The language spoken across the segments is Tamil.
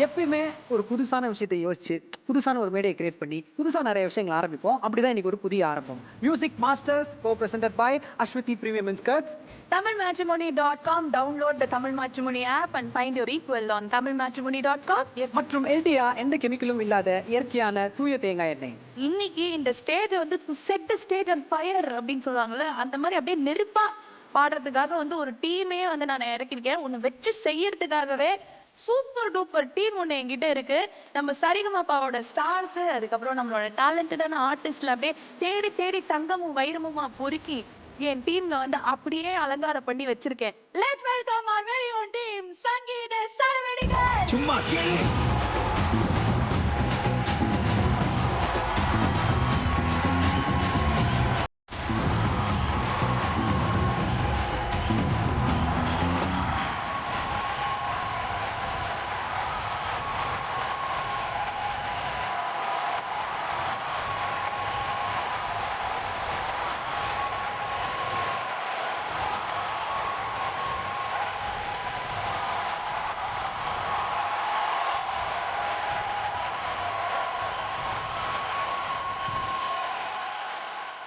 எப்பயுமே ஒரு புதுசான விஷயத்தை யோசிச்சு புதுசான ஒரு மேடையை கிரியேட் பண்ணி புதுசா நிறைய விஷயங்கள் ஆரம்பிப்போம். அப்படிதான் இன்னைக்கு ஒரு புதிய ஆரம்பம். Music masters co-presented by Ashwati Premium Skirts. TamilMatrimony.com. Download the Tamil Matrimony app and find your equal on TamilMatrimony.com. மற்றும் எல்டிஆ எந்த கெமிக்கலும் இல்லாத இயற்கையான தூய தேங்காய் எண்ணெய். இன்னைக்கு இந்த ஸ்டேஜ் வந்து set the stage on fire அப்படின்னு சொல்லுவாங்கல்ல, அந்த மாதிரி அப்படியே நெருப்பா பாடுறதுக்காக வந்து ஒரு டீமே வந்து நான் இறக்கிருக்கேன். ஒன்று வச்சு செய்யறதுக்காகவே சூப்பர் டூப்பர் டீம் ஒன்று என்கிட்ட இருக்கு. நம்ம சரிகமாப்பாவோட ஸ்டார்ஸ், அதுக்கப்புறம் நம்மளோட டேலண்டடான ஆர்டிஸ்ட்ல அப்படியே தேடி தேடி தங்கமும் வைரமுமா பொறுக்கி என் டீம்ல வந்து அப்படியே அலங்காரம் பண்ணி வச்சிருக்கேன். Let's welcome our very own team, சங்கீத சரவெடிகள். சும்மா கேளு.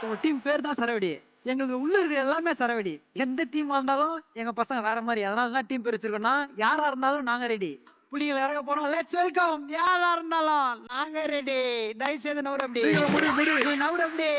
உங்க டீம் பேர் தான் சரவடி. எங்களுக்கு உள்ள இருக்கிற எல்லாமே சரவடி. எந்த டீம் இருந்தாலும் எங்க பசங்க வேற மாதிரி. அதனால தான் டீம் பேர் வச்சிருக்கோம்னா, யாரா இருந்தாலும் நாங்க ரெடி. புலிகள் இறங்க போறோம். Let's welcome. யாரா இருந்தாலும் நாங்க ரெடி. தயவு செய்து நவுறு அப்படி. நவுறு அப்படி.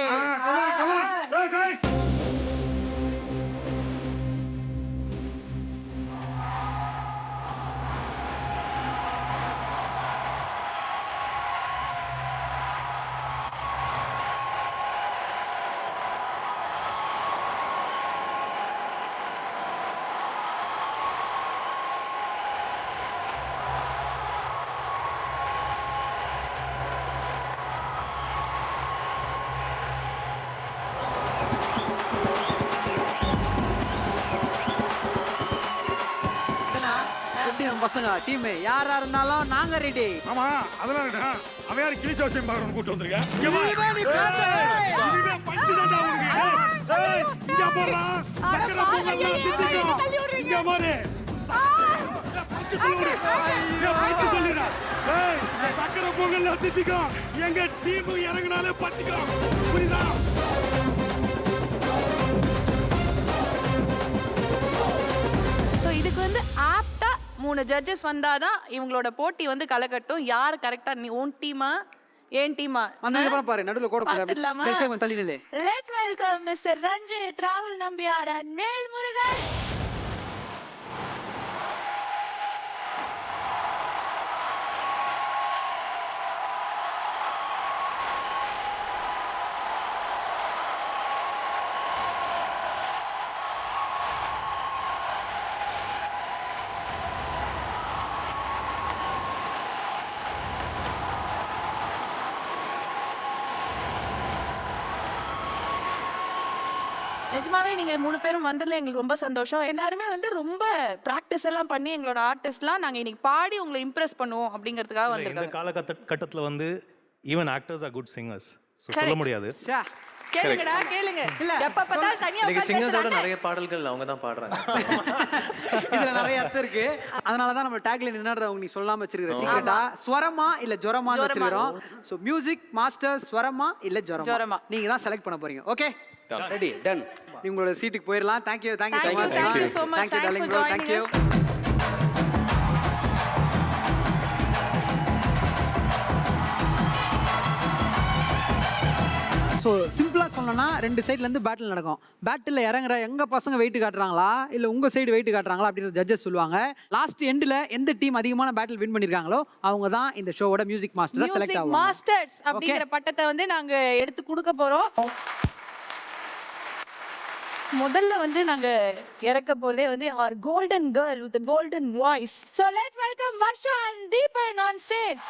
பசங்க டீம் யாரா இருந்தாலும் நாங்க ரெடி. ஆமா அதெல்லாம் ரெடா. அவன் யார் கிளி ஜோசியம் பார்க்கறவங்க கூட்டி வந்திருக்க? இங்க வா. இதுவே பஞ்சு தான்டா உனக்கு. ஏய் இங்க போறா. சக்கரை பொங்கல்லாம் தித்திக்கும். இங்க பாரு. பஞ்சு சொல்லுடா. பஞ்சு சொல்லுடா. ஏய் சக்கரை பொங்கல்லாம் தித்திக்கும். எங்க டீம் இறங்குனாலே பத்திக்கும். புரியுதா? இதுக்கு வந்து ஆப்டா 3 ஜட்ஜஸ் வந்தாதான் இவங்களோட போட்டி வந்து கலக்கட்டும். யார் கரெக்டா, நீ உன் டீமா ஏன் டீமா வந்ததுக்கு அப்புறம் பாரு நடுவுல கோட போடு. தள்ளி நில்லு. லெட்ஸ் வெல்கம் மிஸ்டர் ரஞ்சித், ராகுல் நம்பியார் and வேல்முருகன். நிஜமாவே நீங்க 3 பேரும் வந்ததுல எங்களுக்கு ரொம்ப சந்தோஷம். எல்லாருமே வந்து ரொம்ப பிராக்டிஸ் எல்லாம் பண்ணி எங்களோட ஆர்டிஸ்ட்லாம் நாங்க இன்னைக்கு பாடி உங்களை இம்ப்ரெஸ் பண்ணுவோம் அப்படிங்கிறதுக்காக வந்திருக்காங்க. இந்த காலகட்டத்துல வந்து even actors are good singers. சொல்ல முடியாது. கேளுங்கடா கேளுங்க. எப்ப பார்த்தாலும் தனியா நீங்க உட்கார்ந்து சிங்கர்ஸோட பேசுறாங்க. நிறைய பாடல்கள் அவங்க தான் பாடுறாங்க. இதுல நிறைய அர்த்தம் இருக்கு. அதனால தான் நம்ம டேக்லைன் என்னன்றவங்க நீ சொல்லாம வச்சிருக்கிற சீக்ரெட்டா ஸ்வரமா இல்ல ஜொரமான்னு வச்சிருக்கோம். சோ மியூசிக் மாஸ்டர் ஸ்வரமா இல்ல ஜொரமா நீங்க தான் செலக்ட் பண்ண போறீங்க. Okay ready done. நீங்க உங்களோட சீட்டுக்கு போயிரலாம். Thank you so much. Thank you so much. Thank you darling bro. Thank you. So சிம்பிளாக சொல்லணும்னா 2 சைட்ல இருந்து பேட்டில் நடக்கும். பேட்டில் இறங்குற எங்க பசங்க வெயிட் காட்டுறாங்களா இல்லை உங்க சைடு வெயிட் காட்டுறாங்களா அப்படின்ற ஜட்ஜஸ் சொல்லுவாங்க. லாஸ்ட் எண்டில் எந்த டீம் அதிகமான பேட்டில் வின் பண்ணிருக்காங்களோ அவங்க தான் இந்த ஷோவோட மியூசிக் மாஸ்டரா செலக்ட் ஆவாங்க. மாஸ்டர்ஸ் அப்படிங்கிற பட்டத்தை வந்து நாங்க எடுத்து கொடுக்க போறோம். முதல்ல வந்து நாங்க இறக்க போதே வந்து our golden girl with the golden voice. So let's welcome Varsha and Deepan on stage.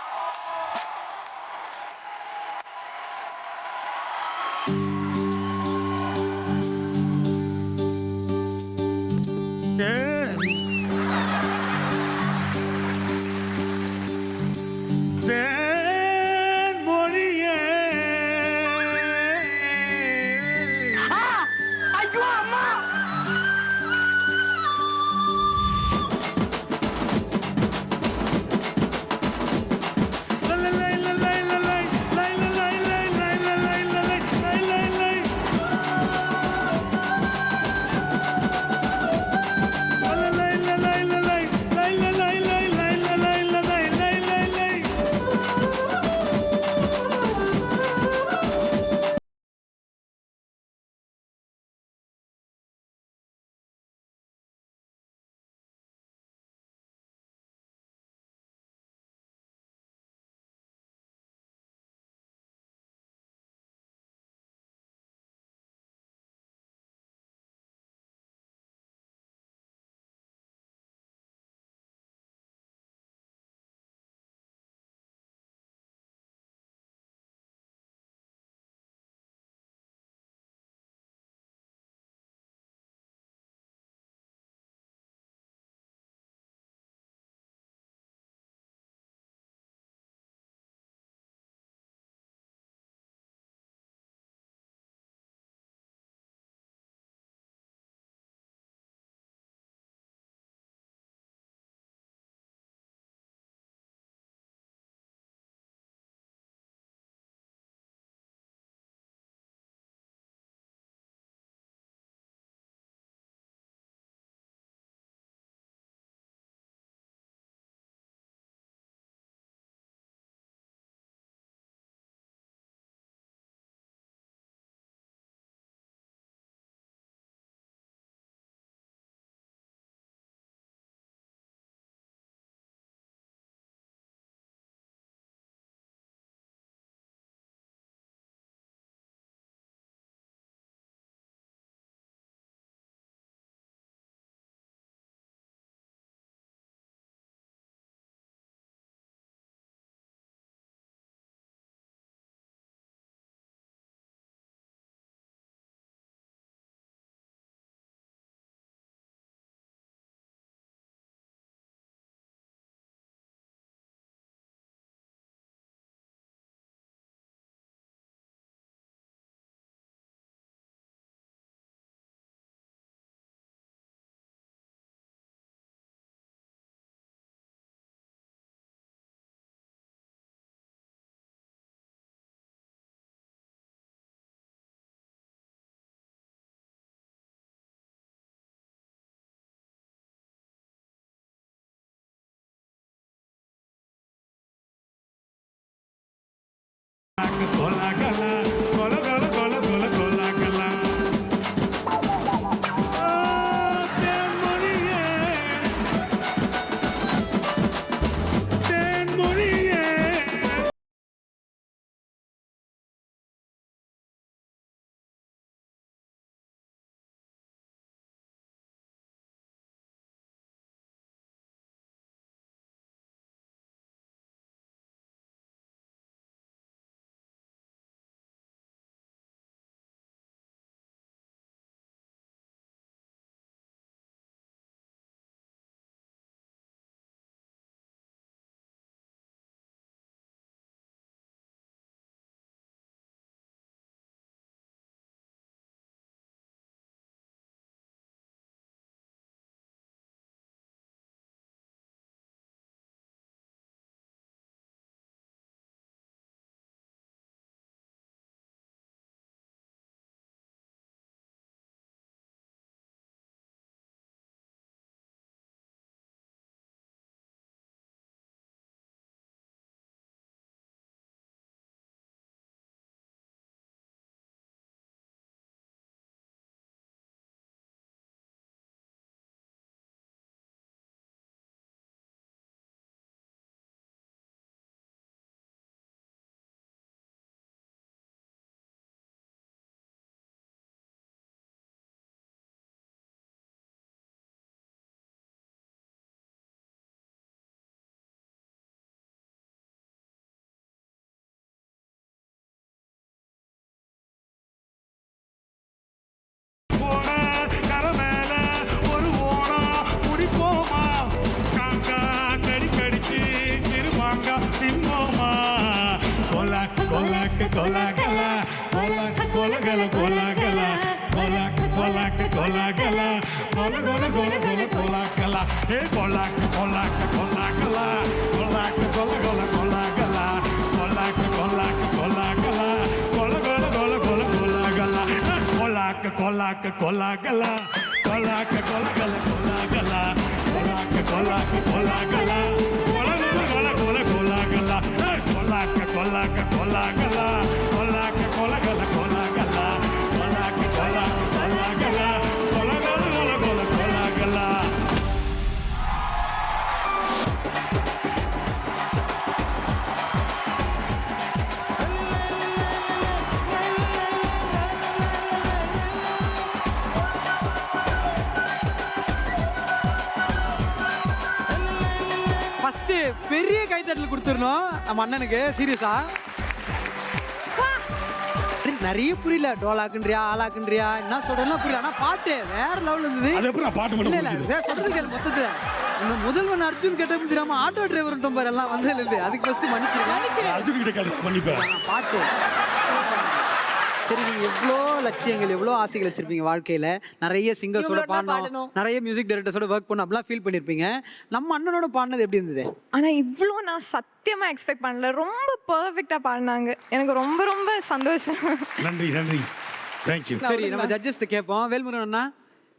கொலாக்கலா கொல கொல கொல கொல கொலாக்கலா ஏ கொலாக்கு கொலாக்கு கொலாக்கலா கொலாக்கு கொல கொல கொலாக்கலா கொலாக்கு கொலாக்கு கொலாக்கலா கொல கொல கொல கொல கொலாக்கலா கொலாக்கு கொலாக்கு கொலாக்கலா கொலாக்கு கொல கொல கொலாக்கலா கொலாக்கு கொலாக்கு கொலாக்கலா கொல கொல கொல கொல கொலாக்கலா கொலாக்கு கொலாக்கு கொலாக்கலா கொலாக்கு கொல கொல கொலாக்கலா கொலாக்கு கொலாக்கு கொலாக்கலா கொல கொல கொல கொல கொலாக்கலா. ஃபர்ஸ்ட் பெரிய கைத்தட்டல் கொடுத்துடணும் நம்ம அண்ணனுக்கு சீரியஸா. நிறைய புரியல, டோலாக்குன்றியா ஆளாக்குன்றியா என்ன சொல்றேன்னா புரியல. ஆனா பாட்டு வேற லெவல் இருந்தது. அது எப்படி பாட்டு இல்ல மட்டும் இல்ல முடிச்சது? சொல்றது கேளு மொத்தத்துல. இன்னும் முதல்வன் அர்ஜுன் கேட்ட தெரியாம ஆட்டோ டிரைவர் பாரு எல்லாம் வந்ததுல இருந்து அதுக்கு ஃபர்ஸ்ட் மன்னிச்சிருக்கேன். அர்ஜுன் கிட்ட கேட்டு பண்ணிப்பேன். பாட்டு சரி, நீங்க எவ்வளோ லட்சியங்கள் எவ்வளோ ஆசைகள் வச்சிருப்பீங்க வாழ்க்கையில. நிறைய சிங்கர்ஸோட பாடணும், நிறைய மியூசிக் டைரக்டர்ஸோட ஒர்க் பண்ணணும், அப்படிலாம் ஃபீல் பண்ணிருப்பீங்க. நம்ம அண்ணனோட பாடினது எப்படி இருந்தது? ஆனா இவ்வளோ நான் சத்தியமா எக்ஸ்பெக்ட் பண்ணல. ரொம்ப பெர்ஃபெக்ட்டா பாடினாங்க. எனக்கு ரொம்ப ரொம்ப சந்தோஷம். நன்றி நன்றி, தேங்க்யூ. சரி, நம்ம ஜட்ஜஸ் கேட்போம். வேல்முருகன் அண்ணா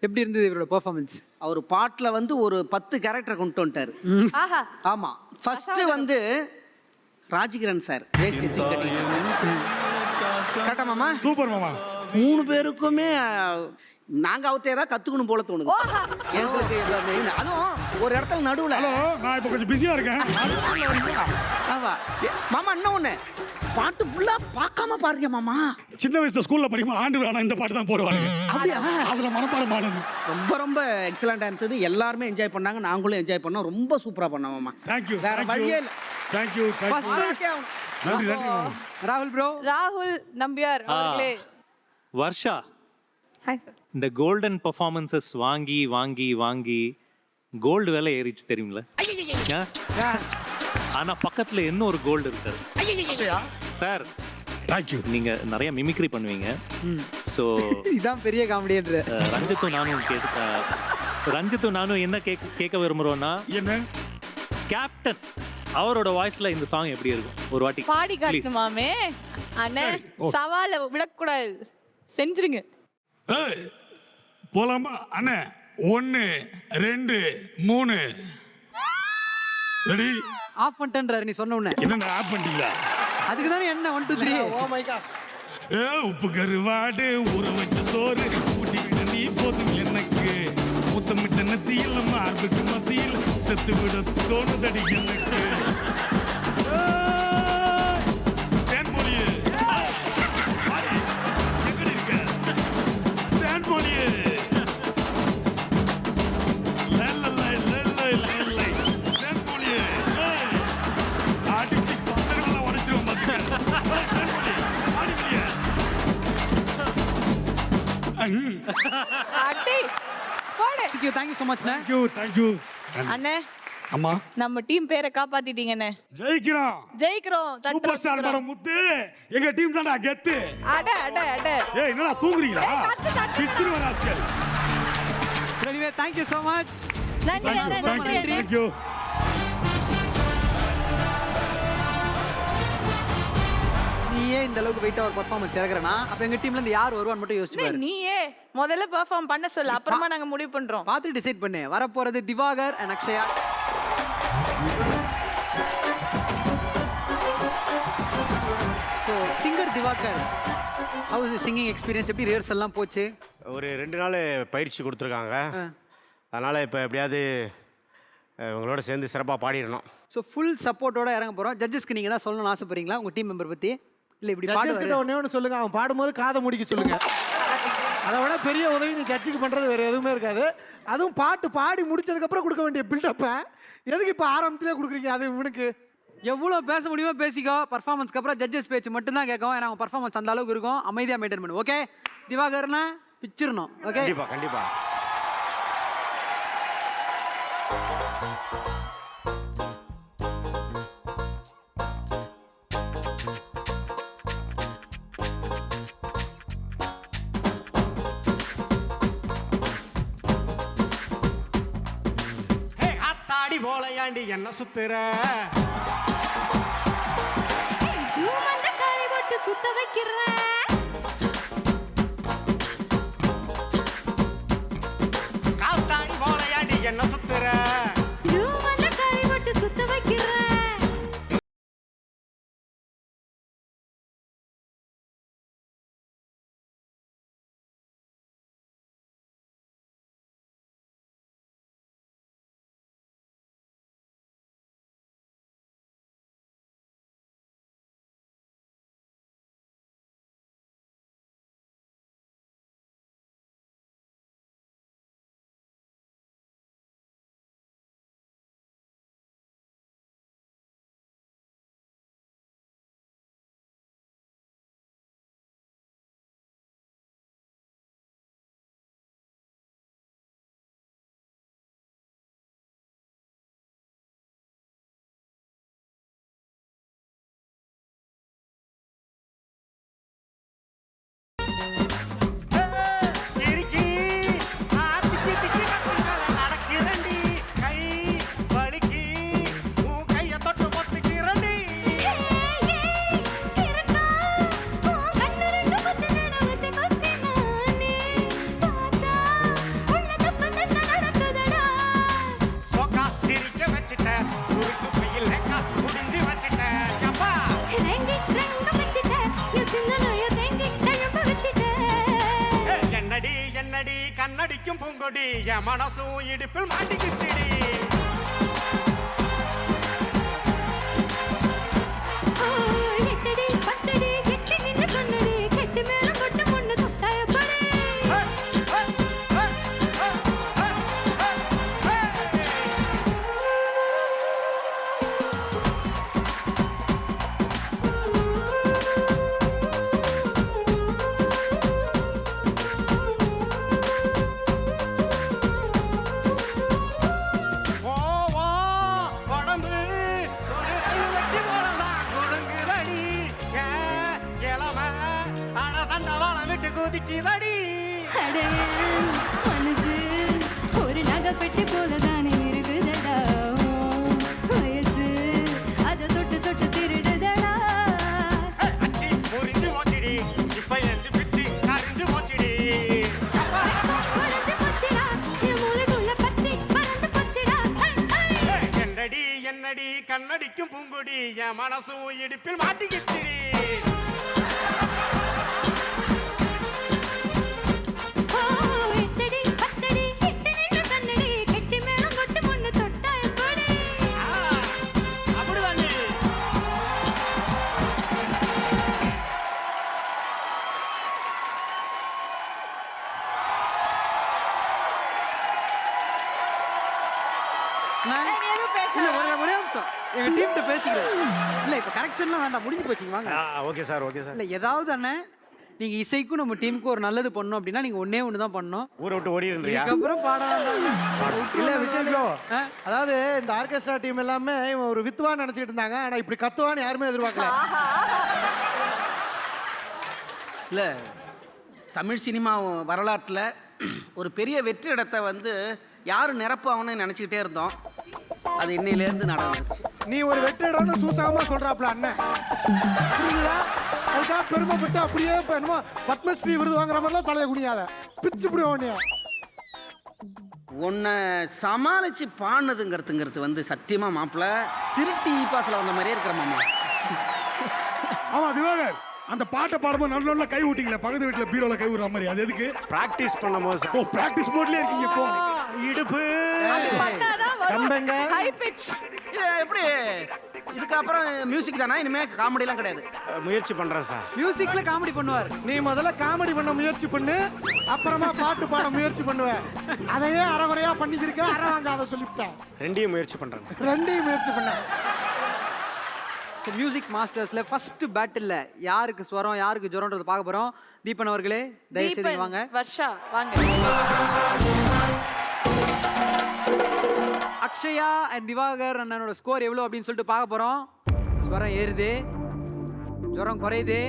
எப்படி இருந்தது இவரோட பெர்ஃபார்மன்ஸ்? அவர் பாட்டில் வந்து ஒரு 10 கேரக்டர் கொண்டு வந்துட்டார். ஆமாம், ஃபர்ஸ்ட் வந்து ராஜகிரண் சார் வேஸ்ட் கரெக்டா மாமா? சூப்பர் மாமா. 3 பேருக்குமே நாங்க அவர்கிட்ட ஏதாவது கத்துக்கணும் போல தோணுது எங்களுக்கு. அதுவும் ஒரு இடத்துல நடுவுல. ஹலோ, நான் இப்போ கொஞ்சம் பிஸியா இருக்கேன். ஆமா மாமா, இன்னும் ஒண்ணு, பாட்டு ஃபுல்லா பார்க்காம பாருங்க மாமா. சின்ன வயசுல ஸ்கூல்ல படிக்கும் ஆண்டு வேணா இந்த பாட்டு தான் போடுவாங்க. அப்படியா? அதுல மனப்பாடம் ஆனது. ரொம்ப ரொம்ப எக்ஸலண்டா இருந்தது. எல்லாருமே என்ஜாய் பண்ணாங்க, நாங்களும் என்ஜாய் பண்ணோம். ரொம்ப சூப்பரா பண்ணோம் மாமா. தேங்க்யூ. வேற வழியே இல்ல. தேங்க்யூ. நன்றி நன்றி மாமா. ராகுல் ப்ரோ. ராகுல் நம்பியார் அவர்களே. Varsha, hi sir. இந்த கோல்டன் பர்ஃபார்மன்சஸ் வாங்கி வாங்கி வாங்கி கோல்டு விலை ஏறிச்சு தெரியுமில்ல? ஆ? ஆனா பக்கத்துல என்ன ஒரு கோல்டு இருக்காரு சார். தேங்க்யூ. நீங்க நிறைய மிமிக்ரி பண்ணுவீங்க. ஸோ இதான் பெரிய காமெடின்ற. ரஞ்சித்தும் நானும் என்ன கேட்க விரும்புறோம்னா, என்ன கேப்டன் அவரோட வாய்ஸ்ல இந்த சாங் எப்படி இருக்கும் ஒரு வாட்டி பாடி காட்டணுமாமே அண்ணே, சவாலை விடக்கூடாது, செஞ்சிருங்க. ஏய், போலாமா அண்ணே? 1 2 3 ரெடி. ஆஃப் பண்ணிட்டேன்றாரு நீ சொன்ன உடனே. என்ன ஆப் பண்ணிட்டீங்களா? அதுக்கு தானே என்ன 1 2 3. Oh my God. ஏ, உப்பு கருவாடு ஊற வச்ச சோறு ஊட்டி விட நீ போதும் எனக்கு. முத்தமிட்ட நத்தியில் மார்புக்கு மத்தியில் செத்து விட தோணுதடி எனக்கு. தேன்மொழியே, எங்கடி இருக்க? தேன்மொழியே, லல்லலை, லல்லலை, லல்லலை. தேன்மொழியே, அடிச்சு பந்தங்களெல்லாம் உடைச்சிருவோம் பாத்துக்க. தேன்மொழி, ஆடி வெளியே. அடி போடு. Thank you so much. தேங்க்யூ. அண்ணே, அம்மா, நம்ம டீம் பேரை காப்பாத்திட்டீங்கண்ணே. ஜெயிக்கிறோம். ஜெயிக்கிறோம். சூப்பர் ஸ்டார் படம் முத்து, எங்க டீம் தான்டா கெத்து. அட அட அட. ஏய், என்னடா தூங்குறீங்களா? தட்டு, தட்டு. பிச்சிரு rascal. Anyway thank you so much. நன்றி அண்ணே, நன்றி அண்ணே. தேங்க்யூ. நீயே இந்த அளவுக்கு வெயிட்டா ஒரு பெர்ஃபார்மன்ஸ் இறக்குறனா, அப்ப எங்க டீம்ல இருந்து யார் வருவான்னு மட்டும் யோசிச்சு பாரு. நீயே முதல்ல பெர்ஃபார்ம் பண்ண சொல்லு, அப்புறமா நாங்க முடிவு பண்றோம். பார்த்து டிசைட் பண்ணு. வரப்போறது Divakar and Akshaya. So singer Divakar, how is singing experience? எப்படி ரிஹர்சல் எல்லாம் போச்சு? ஒரு 2 நாள் பயிற்சி கொடுத்துருக்காங்க. அதனால் இப்போ எப்படியாவது உங்களோட சேர்ந்து சிறப்பாக பாடிடணும். ஸோ ஃபுல் சப்போர்ட்டோட இறங்க போகிறோம். ஜட்ஜஸ்க்கு நீங்கள் தான் சொல்லணும்னு ஆசைப்படுறீங்களா உங்கள் டீம் மெம்பர் பற்றி? இல்லை இப்படி ஜட்ஜஸ்கிட்ட ஒண்ணே ஒன்று சொல்லுங்க, அவன் பாடும்போது காதை முடிக்க சொல்லுங்க. அதை விட பெரிய உதவி நீ ஜட்ஜுக்கு பண்ணுறது வேறு எதுவுமே இருக்காது. அதுவும் பாட்டு பாடி முடிச்சதுக்கப்புறம் கொடுக்க வேண்டிய பில்டப்பை எதுக்கு இப்போ ஆரம்பத்திலே கொடுக்குறீங்க? அது இவனுக்கு எவ்வளோ பேச முடியுமோ பேசிக்கோ. பர்ஃபார்மன்ஸ்க்கு அப்புறம் ஜட்ஜஸ் பேச்சு மட்டும்தான் கேட்கும். ஏன்னா அவங்க பர்ஃபார்மன்ஸ் அந்த அளவுக்கு இருக்கும். அமைதியாக மெயின்டைன் பண்ணும். ஓகே திவாகர்னா பிச்சிடணும். ஓகே, கண்டிப்பாக கண்டிப்பாக. போலையாண்டி என்ன சுத்துற சுத்த வைக்கிறேன் காத்தாடி போலையாண்டி என்ன சுத்துற சுத்த வைக்கிறேன் கண்ணடிக்கும் பூங்கொடி என் மனசும் இடுப்பில் மாட்டிக்கிச்சிடி மனசு ஒரு நகைப்பெட்டி போலதானே இருக்குதடா வயசு அதை தொட்டு தொட்டு திருடுதடா முறிஞ்சு போச்சிடி இப்ப என்று பிச்சு கரிஞ்சு போச்சிடி என்னடி என்னடி கண்ணடிக்கும் பூங்கொடி என் மனசும் இடுப்பில் மாட்டிக்கிச்சிடி ஒரே நிமிஷம் எங்க டீம்கிட்ட பேசிக்கிறேன். இல்ல இப்ப கரெக்ஷன்லாம் வேண்டாம், முடிஞ்சு போச்சுங்க வாங்க. ஓகே சார் ஓகே சார் இல்ல ஏதாவது அண்ணன் நீங்க இசைக்கும் நம்ம டீமுக்கு ஒரு நல்லது பண்ணணும் அப்படின்னா நீங்க ஒண்ணே ஒண்ணுதான் பண்ணணும். ஊரை விட்டு ஓடிடுறியா இதுக்கப்புறம் பாட வேண்டாம். இல்ல விஜய் ப்ரோ, அதாவது இந்த ஆர்கெஸ்ட்ரா டீம் எல்லாமே இவன் ஒரு வித்துவான்னு நினைச்சிட்டு இருந்தாங்க. ஆனா இப்படி கத்துவான்னு யாருமே எதிர்பார்க்கல. இல்லை, தமிழ் சினிமா வரலாற்றில் ஒரு பெரிய வெற்றி இடத்தை வந்து யார் நிரப்பாகணும்னு நினச்சிக்கிட்டே இருந்தோம். அது இன்னையிலேருந்து நடந்துருச்சு. நீ ஒரு வெற்றிடம்னு சூசகமாக சொல்கிறாப்புல அண்ணன், புரியுதா? அதுக்காக பெருமைப்பட்டு அப்படியே இப்போ என்னமோ பத்மஸ்ரீ விருது வாங்குற மாதிரிலாம் தலையை குனியாத, பிச்சு புடிய உன்னை சமாளித்து பாடுனதுங்கிறதுங்கிறது வந்து சத்தியமாக மாப்பிள்ள திருட்டி பாசில் வந்த மாதிரியே இருக்கிற மாமா. ஆமா திவாகர், அந்த பாட்டை பாடும்போது நல்ல நல்ல கை ஊட்டிங்களே, பக்கத்து வீட்டில் பீரோல கை விடுற மாதிரி, அது எதுக்கு? பிராக்டிஸ் பண்ணும்போது. ஓ, பிராக்டிஸ் மோட்லயே இருக்கீங்க இப்போ. இடுப்பு கம்பங்க எப்படி இதுக்கப்புறம் மியூசிக் தானா? இனிமே காமெடிலாம் கிடையாது. முயற்சி பண்றேன் சார். மியூசிக்ல காமெடி பண்ணுவார். நீ முதல்ல காமெடி பண்ண முயற்சி பண்ணு, அப்புறமா பாட்டு பாட முயற்சி பண்ணுவேன். அதையே அரைகுறையா பண்ணிக்கிருக்க, அரை வாங்க அதை சொல்லிவிட்டேன். ரெண்டையும் முயற்சி பண்றேன். ரெண்டையும் முயற்சி பண்ண. மியூசிக் மாஸ்டர்ஸ்ல ஃபர்ஸ்ட் பேட்டில்ல யாருக்கு ஸ்வரம் யாருக்கு ஜுரம்ன்றது பார்க்க போறோம். தீபன் அவர்களே தயவு செய்து வாங்க. வர்ஷா வாங்க. அக்ஷயா அண்ட் திவாகர் அண்ணனோட ஸ்கோர் எவ்வளோ அப்படின்னு சொல்லிட்டு பார்க்க போறோம். ஸ்வரம் ஏறுது, ஜுரம் குறையுது,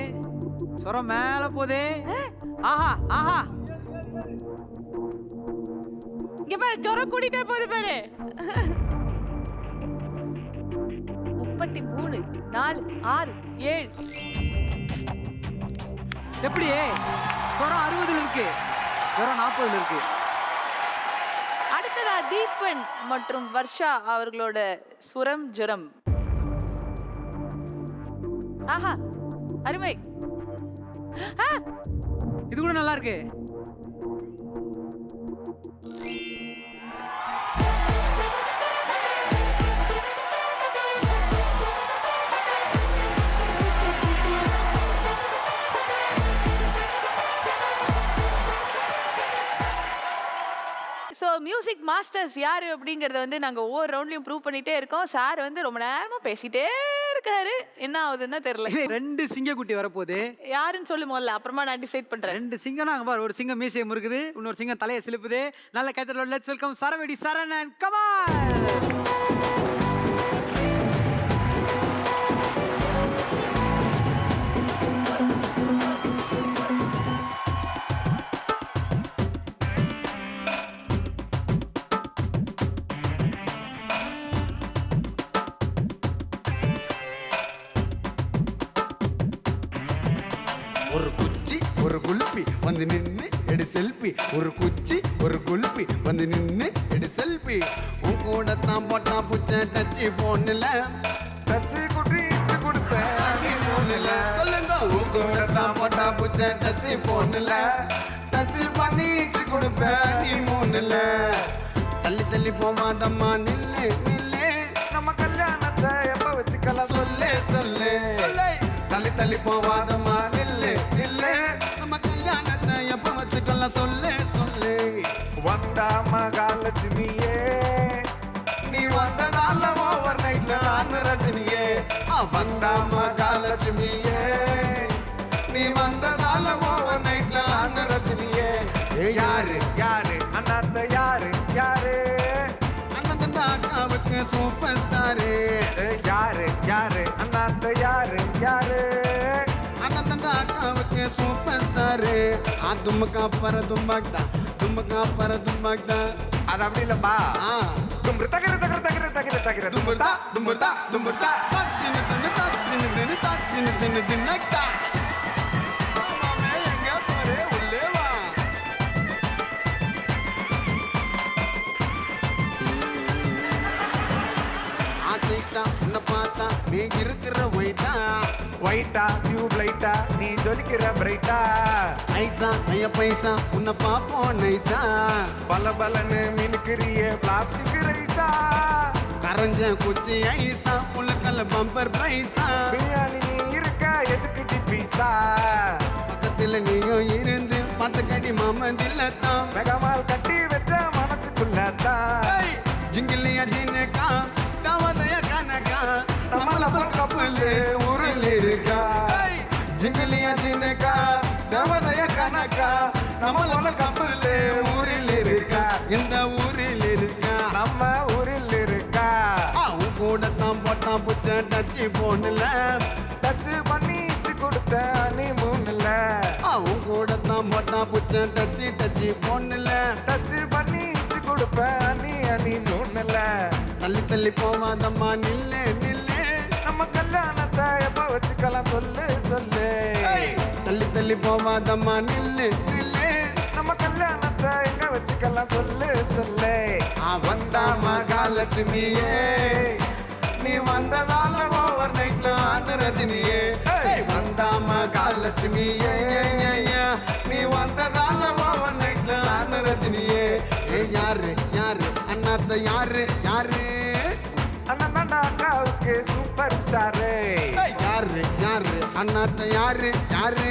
ஸ்வரம் மேல போகுது. ஆஹா ஆஹா, இங்க பாரு ஜுரம் கூடிட்டே போகுது பாரு. 33 4 6 7. எப்படி ஸ்வரம் 60ல இருக்கு, ஸ்வரம் 40ல இருக்கு. அடுத்ததா தீபன் மற்றும் வர்ஷா அவர்களோட சுரம் ஜுரம். ஆஹா அருமை. இது கூட நல்லா இருக்கு. ஸோ மியூசிக் மாஸ்டர்ஸ் யாரு அப்படிங்கறத வந்து நாங்க ஒவ்வொரு ரவுண்ட்லயும் ப்ரூவ் பண்ணிட்டே இருக்கோம். சார் வந்து ரொம்ப நேரமா பேசிட்டே இருக்காரு, என்ன ஆகுதுன்னு தான் தெரியல. 2 சிங்கக்குட்டி வரப்போகுது. யாருன்னு சொல்லு முதல்ல, அப்புறமா நான் டிசைட் பண்றேன். 2 சிங்கம்னா அங்க பாரு, ஒரு சிங்கம் மீசையை முறுக்குது, இன்னொரு சிங்கம் தலையை சிலுப்புது. நல்ல கைத்தறோட லெட்ஸ் வெல்கம் சரவெடி சரணன். கமான். ஒரு குச்சி ஒரு குல்பி வந்து நின்னு எடு செல்ஃபி. ஒரு குச்சி ஒரு குல்பி வந்து நின்னு எடு செல்ஃபி. உன் கூட தான் போட்டா புச்ச டச்சி போன்ல டச்சி குடிச்சு கொடுப்பேன் நீ போன்ல. சொல்லுங்க உன் கூட தான் போட்டா புச்ச டச்சி போன்ல டச்சி பண்ணிச்சு கொடுப்பேன் நீ மூணுல. தள்ளி தள்ளி போவாதம்மா நில்லு நில்லு, நம்ம கல்யாணத்தை எப்ப வச்சுக்கலாம் சொல்லு சொல்லு. தள்ளி தள்ளி போவாதம்மா நில்லு நில்லு, நம்ம கல்யாணத்தை எப்ப வச்சுக்கலாம் சொல்லு சொல்லு. வந்தா மகாலட்சுமியே நீ வந்ததால ஓவர் நைட்ல நான் ரஜினியே. வந்தா மகாலட்சுமியே நீ வந்ததால ஓவர் நைட்ல நான் ரஜினியே. யாரு யாரு அண்ணாத்த யாரு யாரு, அண்ணன் அக்காவுக்கு சூப்பர் ஸ்டாரு. யாரு யாரு அண்ணாத்த யாரு யாரு, அண்ணன் அக்காவுக்கு சூப்பர் ஸ்டாரு. தும்முக்கா பர தும்பாக்தா தும்முக்கா பர தும்பாக்தா. அது அப்படி இல்லப்பா. தும்பு தகிர தகிர தகிர தகிர தகிர தும்புர்தா தும்புர்தா தும்புர்தா தின்னு தின்னு தின்னு தின்னு தின்னு தின்னு தின்னக்தா. எங்க பாரு உள்ளே வா. ஆசைட்டா உன்னை பார்த்தா நீ இருக்கிற ஒயிட்டா ஒயிட்டா டியூப் லைட்டா நீ ஜொலிக்கிற பிரைட்டா. ஐசா ஐய பைசா உன்னை பாப்போம் நைசா. பல பலன்னு மினுக்கிறிய பிளாஸ்டிக் ரைசா. கரைஞ்ச குச்சி ஐசா உலக்கல்ல பம்பர் பைசா. பிரியாணி நீ இருக்க எதுக்கு டிப்பீசா. பக்கத்துல நீயும் இருந்து பத்து கடி மாமந்தில்லத்தான். மெகமால் கட்டி வச்ச மனசுக்குள்ளத்தான். ஜிங்கிலியா ஜினக்கா தவதைய கனகா நம்மள கப்பலு ஊரில் இருக்கா. ஜிங்கிலியா ஜினக்கா தவதைய கனகா நம்மள கப்பலு ஊரில் இருக்கா. இந்த ஊரில் இருக்கா நம்ம ஊரில் இருக்கா. உன் கூட தான் போட்டா புச்ச டச்சு போன்ல டச்சு பண்ணிச்சு கொடுத்த நீ மூணுல. உன் கூட தான் போட்டா புச்ச டச்சு டச்சு போன்ல டச்சு பண்ணிச்சு கொடுப்ப நீ அணி மூணுல. தள்ளி தள்ளி போவாதம்மா நில்லு நில்லு, நம்ம கல்யாணத்தை எப்ப வச்சுக்கலாம் சொல்லு சொல்லு. தள்ளி தள்ளி போவாதம்மா நில்லு நில்லு, நம்ம கல்யாணத்தை எங்க வச்சுக்கலாம் சொல்லு சொல்லு. வந்தா மகாலட்சுமியே நீ வந்ததால ஓவர் நைட்ல ஆண்டு ரஜினியே. வந்தா மகாலட்சுமியே நீ வந்ததால ஓவர் நைட்ல ஆண்டு ரஜினியே. யாரு யாரு அண்ணாத்த யாரு யாரு, அண்ணன் அக்காவுக்கு சூப்பர் ஸ்டாரு. யாரு யாரு அண்ணாத்த யாரு யாரு,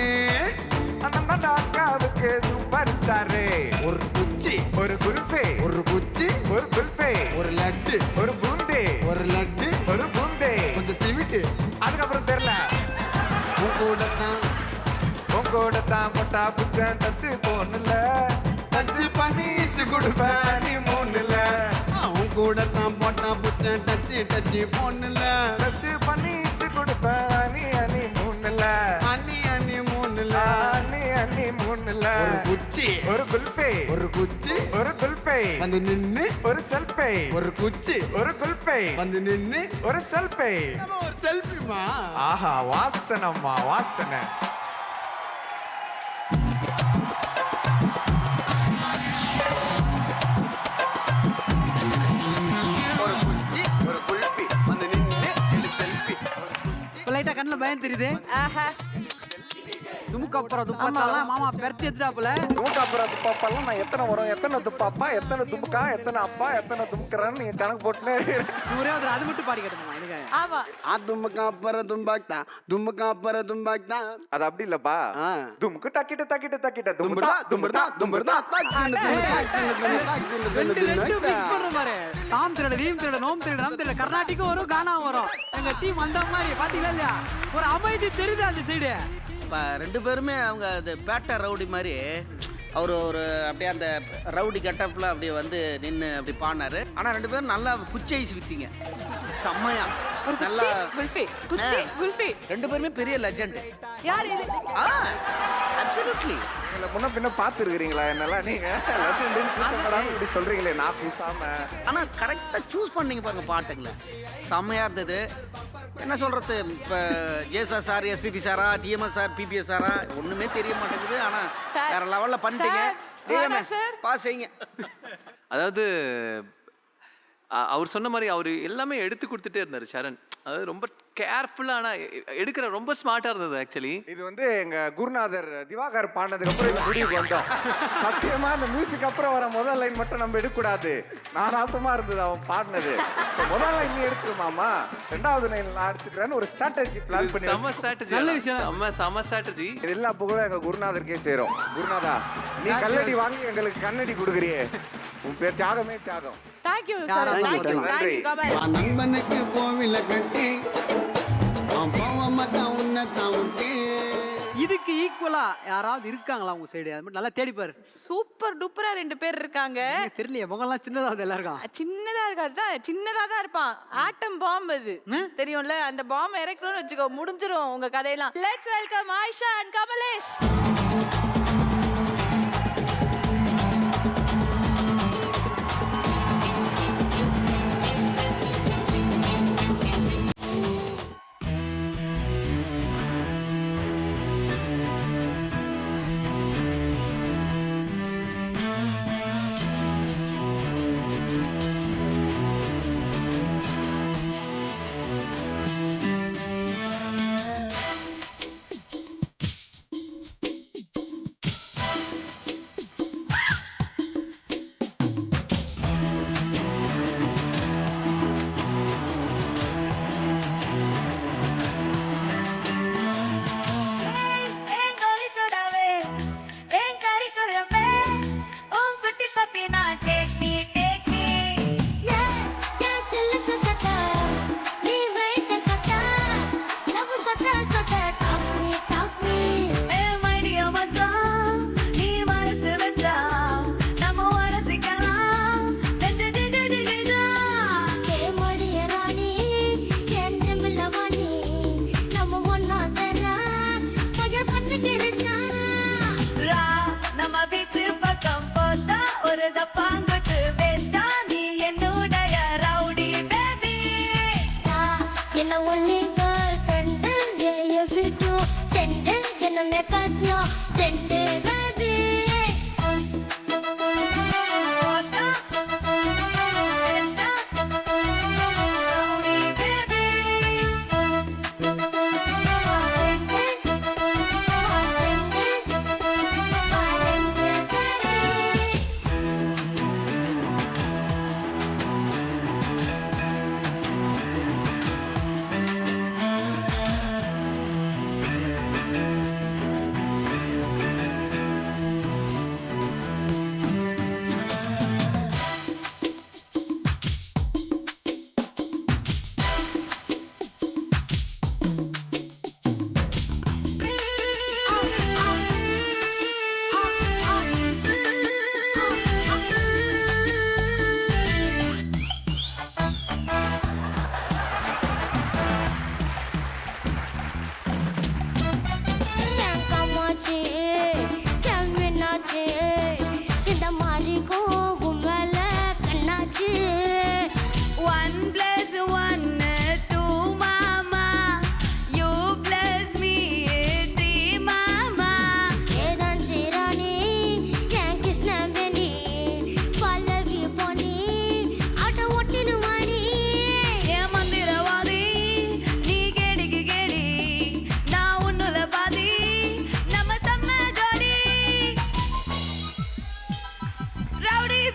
அண்ணன் அக்காவுக்கு சூப்பர் ஸ்டாரு. ஒரு குச்சி ஒரு குல்ஃபி ஒரு குச்சி ஒரு குல்ஃபி ஒரு லட்டு ஒரு பூந்தி ஒரு லட்டு ஒரு பூந்தி கொஞ்சம் சிவிட்டு. அதுக்கப்புறம் தெரியல. உங்கூட தான் போட்டா புச்ச டச்சு போன்ல டச்சு பண்ணிச்சு கொடுப்பேன் நீ மூணுல. உங்கூட தான் போட்டா புச்ச டச்சு டச்சு போன்ல டச்சு பண்ணிச்சு கொடுப்பேன் நீ அணி மூணுல. அணி அணி மூணுல அணி அணி மூணுல. ஒரு குச்சி ஒரு குல்பி ஒரு குச்சி ஒரு குல்பி செல்ஃபி வந்து நின்னு ஒரு செல்ஃபி ஒரு குச்சி ஒரு குல்பை வந்து நின்னு ஒரு செல்ஃபி ஒரு செல்ஃபிமா ஆஹா வாசனம்மா வாசனை ஒரு குச்சி ஒரு குல்பி வந்து நின்னு ஒரு செல்ஃபி ஒரு குச்சி இப்போ லைட்டா கண்ணுல பயம் தெரியுது. துமுக்கு அப்புறம் துப்பாத்தாலாம் மாமா பெரட்டி எடுத்துட்டாப்புல. துமுக்கு அப்புறம் துப்பாப்பாலாம் நான் எத்தனை வரும் எத்தனை துப்பாப்பா எத்தனை துமுக்கா எத்தனை அப்பா எத்தனை துமுக்குறான்னு நீங்க கணக்கு போட்டுனே ஒரே ஒரு அது மட்டும் பாடி கேட்டுமா எனக்கு. ஆமா ஆ தும்பக்கா அப்புறம் தும்பாக்தா தும்பக்கா அப்புறம் தும்பாக்தா அது அப்படி இல்லப்பா துமுக்கு டக்கிட்ட டக்கிட்ட டக்கிட்ட தும்புடா தும்புடா தும்புடா ரெண்டு mix பண்ற மாதிரி. தாம் திருட ரீம் திருட நோம் திருட ரம் திருட கர்நாடிக்கும் வரும் கானாவும் வரும். எங்க டீம் அந்த மாதிரி பாத்தீங்களா இல்லையா? ஒரு அமைதி தெரியுது அந்த சைடு. இப்போ 2 பேருமே அவங்க அது பேட்டை ரவுடி மாதிரி அவர் ஒரு அப்படியே அந்த ரவுடி கெட்டப்பில் அப்படியே வந்து நின்று அப்படி பாடினாரு. ஆனால் 2 பேரும் நல்லா குச்சி ஐஸ் வித்தீங்க செம்மையா நல்லா. குல்ஃபி குச்சி குல்ஃபி 2 பேருமே பெரிய லெஜண்ட். யார் இது? அப்சல்யூட்லி. முன்ன பின்ன பார்த்து இருக்கிறீங்களா என்னெல்லாம் நீங்க இப்படி சொல்றீங்களே நான் பூசாம. ஆனால் கரெக்டாக சூஸ் பண்ணீங்க பாருங்க பாட்டுங்களை செம்மையாக இருந்தது. என்ன சொல்றது இப்போ ஜேசா சார் எஸ்பிபி சாரா டிஎம்எஸ் சார் பிபிஎஸ் சாரா ஒன்றுமே தெரிய மாட்டேங்குது. ஆனால் சார், வேற லெவலில் பண்ணிட்டீங்க. வேணாம் சார். பாஸ் செய்யுங்க. அதாவது அவர் சொன்ன மாதிரி அவர் எல்லாமே எடுத்து கொடுத்துட்டே இருந்தார் சரண். அதாவது ரொம்ப கேர்ஃபுல்லாக ஆனால் எடுக்கிற ரொம்ப ஸ்மார்ட்டாக இருந்தது ஆக்சுவலி. இது வந்து எங்க குருநாதர் திவாகர் பாடினதுக்கு அப்புறம் இந்த முடிவுக்கு வந்தோம். சத்தியமா அந்த மியூசிக் அப்புறம் வர முதல் லைன் மட்டும் நம்ம எடுக்கக்கூடாது. நாராசமா இருந்தது அவன் பாடினது. முதல் லைன் நீ எடுத்துருமாமா, 2வது லைன் நான் எடுத்துக்கிறேன்னு ஒரு ஸ்ட்ராட்டஜி பிளான் பண்ணி செம ஸ்ட்ராட்டஜி. நல்ல விஷயம். செம ஸ்ட்ராட்டஜி. இது எல்லாம் அப்போ கூட எங்க குருநாதருக்கே சேரும். குருநாதா நீ கல்லடி வாங்கி எங்களுக்கு கண்ணடி கொடுக்குறியே, உன் பேர் தியாகமே தியாகம். Thank you sir. தேங்க்யூ தேங்க்யூ கபாய். நண்பனுக்கு கோவில கட்டி அவன் போக மாட்டான் உன்னை தான் விட்டு. இதுக்கு ஈக்குவலா யாராவது இருக்காங்களா உங்க சைடு? அது மட்டும் நல்லா தேடி பாரு. சூப்பர் டூப்பரா 2 பேர் இருக்காங்க. தெரியலையே முகம்லாம் சின்னதாவது எல்லாருக்கும். சின்னதா இருக்காது, சின்னதா தான் இருப்பான். ஆட்டம் பாம்பு அது தெரியும்ல. அந்த பாம்பை இறக்கணும்னு வச்சுக்கோ, முடிஞ்சிரும் உங்க கதையெல்லாம். Let's welcome Ayesha and Kamalesh.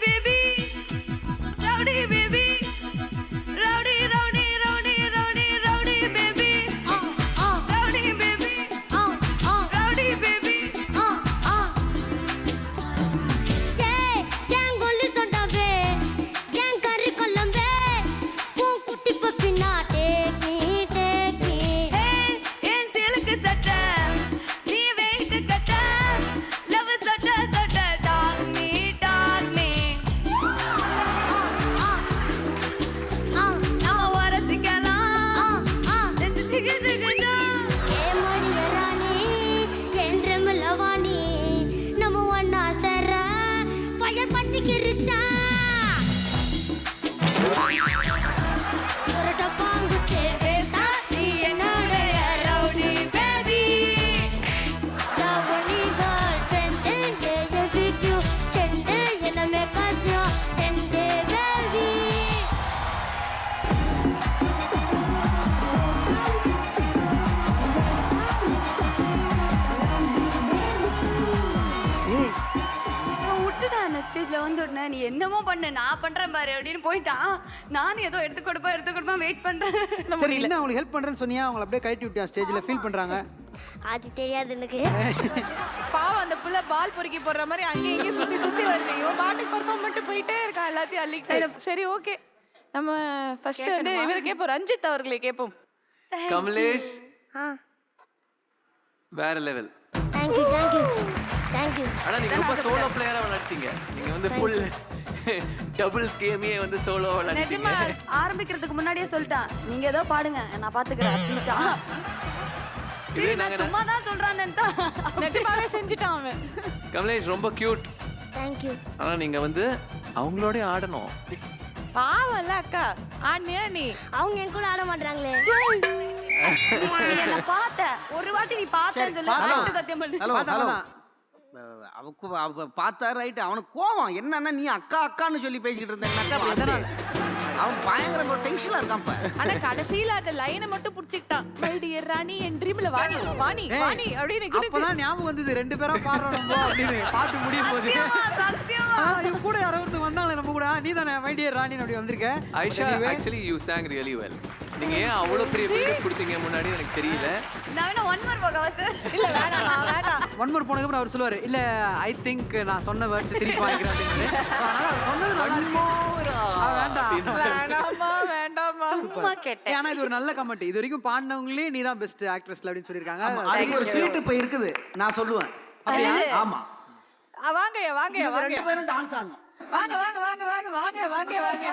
baby, rowdy baby, rowdy, rowdy, rowdy, rowdy, rowdy baby, rowdy baby, rowdy baby. என் சிலுக்கு சட்டை, நீ weight கட்ட, love சொட்ட சொட்ட, talk me, talk me. நம்ம உரசிக்கலாம், நெஞ்சு சிக்கு சிக்குதா. நீ என்னுடைய rowdy baby. விட்டுடா அந்த ஸ்டேஜ்ல வந்து உடனே நீ என்னமோ பண்ணு நான் பண்றேன் பாரு அப்படின்னு போயிட்டான். நானும் ஏதோ எடுத்து கொடுப்பா வெயிட் பண்றேன். சரி என்ன அவங்களுக்கு ஹெல்ப் பண்றேன்னு சொன்னியா அவங்கள அப்படியே கழட்டி விட்டியா ஸ்டேஜ்ல ஃபீல் பண்றாங்க அது தெரியாது எனக்கு. பாவம் அந்த புள்ள பால் பொறுக்கி போடுற மாதிரி அங்கே இங்கே சுத்தி சுத்தி வருது. இவன் பாட்டுக்கு பர்ஃபார்ம் பண்ணிட்டு போயிட்டே இருக்கான் எல்லாத்தையும் அள்ளிக்கிட்டு. சரி ஓகே, நம்ம ஃபர்ஸ்ட் வந்து இவரை கேட்போம், ரஞ்சித் அவர்களை கேட்போம். கமலேஷ் வேற லெவல். Thank you thank you thank you. ஆனா நீங்க ரொம்ப சோலோ பிளேயரா விளையாடுறீங்க. நீங்க வந்து ஃபுல் டபுள்ஸ் கேமே வந்து சோலோ நிஜமா விளையாடுறீங்க. ஆரம்பிக்கிறதுக்கு முன்னாடியே சொல்லிட்டான், நீங்க ஏதோ பாடுங்க நான் பாத்துக்கிறேன் அப்படின்ட்டான். இதே சரி நான் நாங்க சும்மா தான் சொல்றான்னு நினைச்சா நிஜமாவே செஞ்சுட்டான் அவன். கமலேஷ் ரொம்ப கியூட். தேங்க்யூ. ஆனா நீங்க வந்து அவங்களோட ஆடணும். பாவம்ல அக்கா, ஆனியா நீ? அவங்க என் கூட ஆட மாட்டாங்களே. நீ என்ன பார்த்த ஒரு வாட்டி நீ பார்த்தேன்னு சொல்லி அடிச்சு சத்தியம் பண்ணு. ஹலோ பார்த்தா ஹலோ தான். அவ பார்த்தா ரைட்டு, அவனுக்கு கோவம் என்னன்னா நீ அக்கா அக்கான்னு சொல்லி பேசிக்கிட்டு இருந்தேன். அதனால அவன் பயங்கர டென்ஷனா இருக்கான் இப்ப. ஆனா கடைசியில அந்த லைனை மட்டும் புடிச்சிட்டான். மை டியர் ராணி என் ட்ரீம்ல வாணி வாணி வாணி அப்படின்னு கிடுக்கு. அப்பதான் ஞாபகம் வந்தது ரெண்டு பேரும் பாடுறோம் நம்ம அப்படின்னு பாட்டு முடியும் போது. சத்தியமா இவங்க கூட யாரோ ஒருத்தர் வந்தாங்களே நம்ம கூட, நீ தானே மைடியர் ராணின்னு அப்படி வந்திருக்க. Aisha actually you sang really well. நீங்க ஏன் அவ்வளவு பெரிய பில்டப் கொடுத்தீங்க முன்னாடி எனக்கு தெரியல. நான் வேணா ஒன் மோர் போக வாசு. இல்ல வேணாம் வேணாம். ஒன் மோர் போனதுக்கு அப்புறம் அவர் சொல்லுவாரு, இல்ல ஐ திங்க் நான் சொன்ன வேர்ட்ஸ் திருப்பி வாங்கிக்கிறேன் அப்படின்னு. அதனால அவர் சொன்னது நல்லா இருக்கு. வேண்டாம் வேணாமா வேண்டாமா. சும்மா கேட்டேன். ஆனா இது ஒரு நல்ல கமெண்ட். இது வரைக்கும் பாடினவங்களே நீ தான் பெஸ்ட் ஆக்ட்ரஸ்ல அப்படின்னு சொல்லியிருக்காங்க. அதுக்கு ஒரு ட்ரீட் இப்ப இருக்குது, நான் சொல்லுவேன். ஆமா வாங்க வாங்க வாங்க. ரெண்டு பேரும் டான்ஸ் ஆடணும். வாங்க வாங்க வாங்க வாங்க வாங்க வாங்க வாங்க.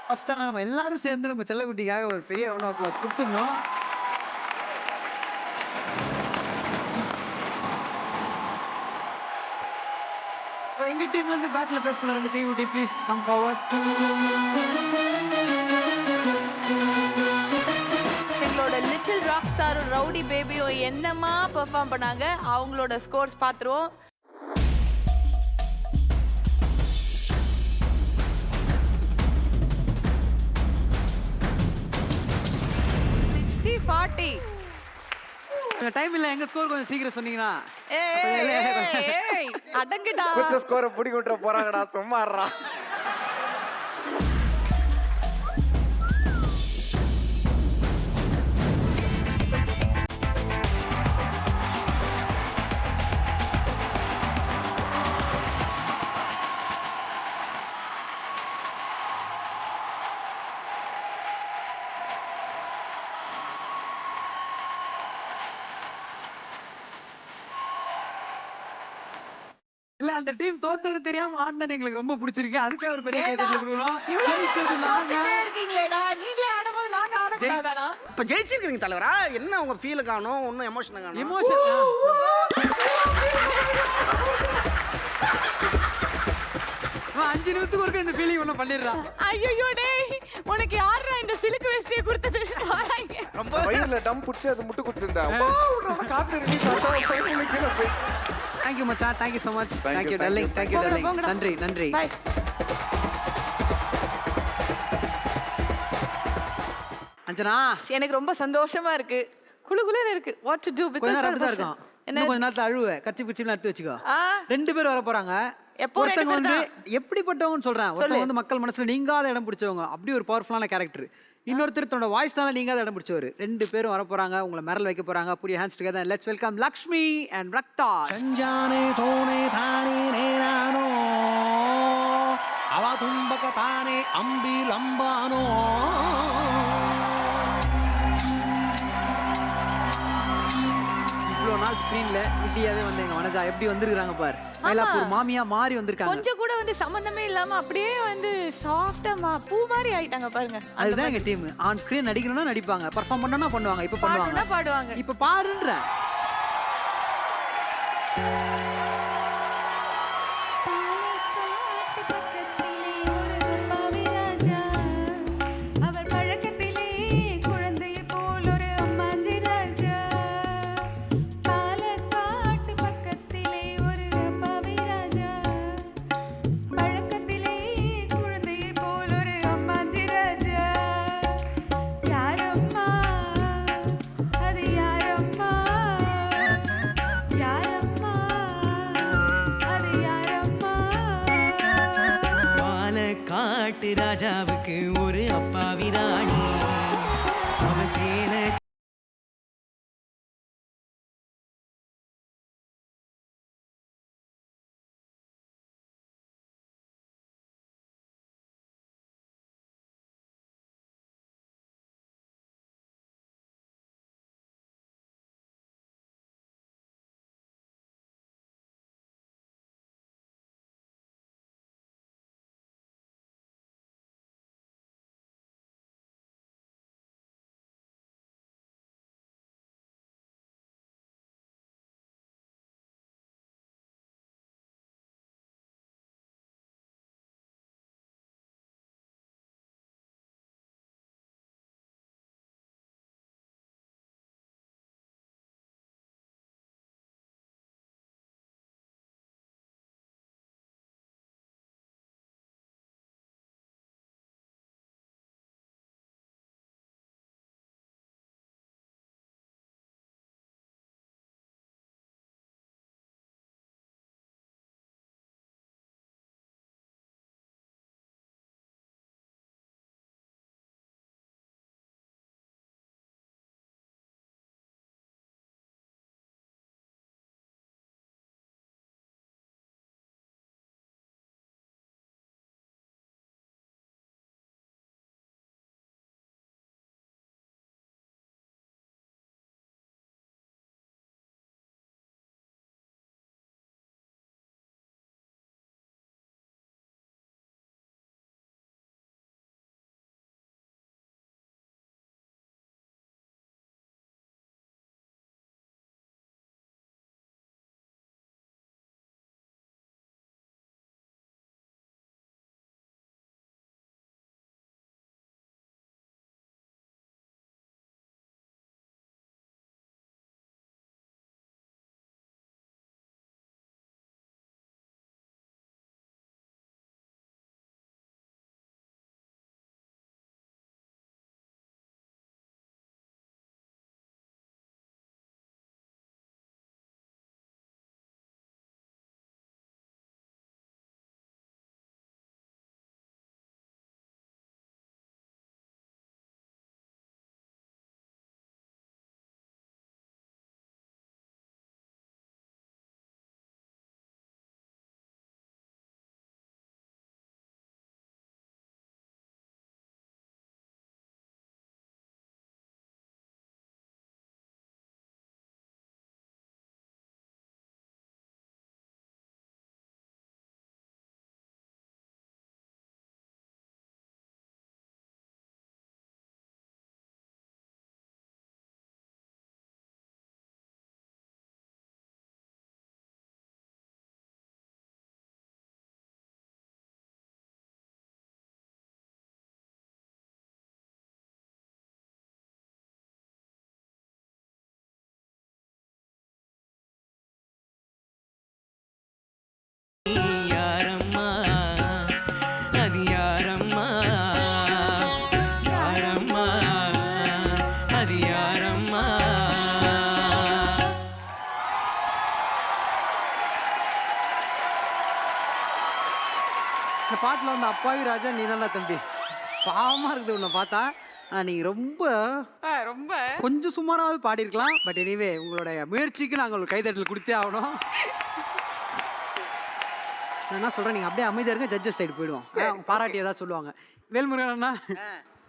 ஃபர்ஸ்ட் நம்ம எல்லாரும் சேர்ந்து நம்ம செல்லக்குட்டிக்காக ஒரு பெரிய ரவுண்ட் ஆஃப் அப்ளாஸ் கொடுத்துடணும். எங்க டீம்ல இருந்து பேட்ல பேஸ் பண்ண ரெண்டு செய்யுட்டி ப்ளீஸ் கம் ஃபார்வர்ட். எங்களோட லிட்டில் ராக் ஸ்டார் ரவுடி பேபியோ என்னமா பெர்ஃபார்ம் பண்ணாங்க, அவங்களோட ஸ்கோர்ஸ் பார்த்துருவோம். 40. டைம் இல்ல, எங்க ஸ்கோர் கொஞ்சம் சீக்கிரம் சொன்னீங்கன்னா. ஏய் அடங்குடா. குத்த ஸ்கோரை புடிக்க விட்டுற போறாங்கடா, சும்மா இருடா. இல்ல அந்த டீம் தோத்தது தெரியாம ஆடினது எங்களுக்கு ரொம்ப பிடிச்சிருக்கு. அதுக்கே ஒரு பெரிய கைதட்டல் கொடுக்குறோம். ஜெயிச்சது நாங்க. இருக்கீங்களேடா நீங்களே ஆடும்போது நாங்க ஆடக்கூடாதாடா? இப்ப ஜெயிச்சிருக்கீங்க தலைவரா. என்ன உங்க ஃபீல் காணும், ஒன்னும் எமோஷன் காணும். எமோஷன் 5 நிமிஷத்துக்கு ஒருக்க இந்த ஃபீலிங் ஒண்ணு பண்ணிடுறான். ஐயோ டேய் உனக்கு யாரா இந்த சிலுக்கு வெஸ்டியை கொடுத்தது? வாடாங்க. ரொம்ப வயிறுல டம் புடிச்சு அது முட்டு குத்துறா. காத்து ரிலீஸ் ஆச்சா சைக்கிள் கீழ போயிடுச்சு. Thank you மச்சான். Thank you so much. Thank Thank you, you darling. Thank you darling. போங்கடா. நன்றி நன்றி. Bye. அஞ்சனா எனக்கு ரொம்ப சந்தோஷமா இருக்கு. குளுகுளுன்னு இருக்கு. What to do கொஞ்ச because நேரம் அப்படிதான் இருக்கும். என்ன இன்னும் கொஞ்ச நேரத்துல அழுவ. கட்சி குச்சிலாம் எடுத்து வச்சுக்கோ. ஆ 2 பேர் வர போறாங்க. எப்போ ஒருத்தங்க 2 வந்து பேர் எப்படிப்பட்டவங்கன்னு சொல்றேன். ஒருத்தங்க வந்து மக்கள் மனசுல நீங்காத இடம் பிடிச்சவங்க. அப்படி ஒரு பவர்ஃபுல்லான கேரக்டர். இன்னொருத்தர் தன்னோட வாய்ஸ்னால நீங்காத இடம் பிடிச்சவர். 2 பேரும் வர போறாங்க. உங்களை மிரல் வைக்க போறாங்க. Put your hands together. Let's welcome Lakshmi and Raktha. ಸಂಜಾನೆ ತೋನೆ ತಾನೇ ನೇರಾನೋ ಅವ ತುಂಬಕ ತಾನೇ ಅಂಬಿ ಲಂಬಾನೋ இவ்வளோ நாள் ஸ்க்ரீன்ல விட்டியாவே வந்து எங்க வனஜா எப்படி வந்திருக்காங்க பார். மயிலாப்பூர் மாமியா மாறி வந்திருக்காங்க. கொஞ்சம் கூட வந்து சம்பந்தமே இல்லாம அப்படியே வந்து சாஃப்டா பூ மாதிரி ஆயிட்டாங்க பாருங்க. அதுதான் எங்க டீம். ஆன் ஸ்கிரீன் நடிக்கணும்னா நடிப்பாங்க, பெர்ஃபார்ம் பண்ணனா பண்ணுவாங்க. இப்ப பாடுனா பண்ணுவாங்க. பாடுவாங்க. இப்ப பாருன்ற காட்டு ராஜாவுக்கு ஒரு அப்பாவி ராணி அவ சேன பாட்டில் வந்து அப்பாவி ராஜா நீ தானே தம்பி. பாவமாக இருக்குது உன்னை பார்த்தா. நீங்க ரொம்ப ரொம்ப கொஞ்சம் சுமாராவது பாடியிருக்கலாம். பட் எனிவே உங்களுடைய முயற்சிக்கு நாங்கள் ஒரு கைதட்டல் கொடுத்தே ஆகணும். நான் என்ன சொல்கிறேன், நீங்கள் அப்படியே அமைதியாக இருங்க, ஜட்ஜஸ் சைடு போயிடுவோம். பாராட்டி ஏதாவது சொல்லுவாங்க. வேல்முருகன் அண்ணா.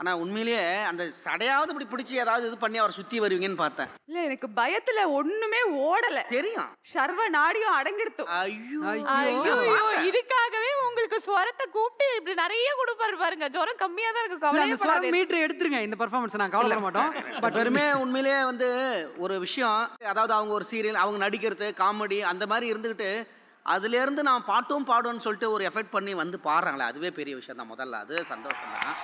ஆனா உண்மையிலேயே அந்த சடையாவது இப்படி பிடிச்சி ஏதாவது இது பண்ணி அவர் சுத்தி வருவீங்கன்னு பார்த்தேன். இல்ல எனக்கு பயத்துல ஒண்ணுமே ஓடல. தெரியும். சர்வ நாடியும் அடங்கிடுத்து. ஐயோ இதுக்காகவே உங்களுக்கு ஸ்வரத்தை கூப்பிட்டு இப்படி நிறைய கொடுப்பாரு பாருங்க. ஜுரம் கம்மியா தான் இருக்கு, கவலைப்படாதீங்க. மீட்டர் எடுத்துருங்க, இந்த பெர்ஃபார்மன்ஸ் நான் கவலைப்பட மாட்டோம். பட் வெறுமே உண்மையிலேயே வந்து ஒரு விஷயம், அதாவது அவங்க ஒரு சீரியல் அவங்க நடிக்கிறது காமெடி அந்த மாதிரி இருந்துக்கிட்டு அதுலேருந்து நான் பாட்டும் பாடுவேன்னு சொல்லிட்டு ஒரு எஃபெக்ட் பண்ணி வந்து பாடுறாங்களே, அதுவே பெரிய விஷயம் தான். முதல்ல அது சந்தோஷம் தான்.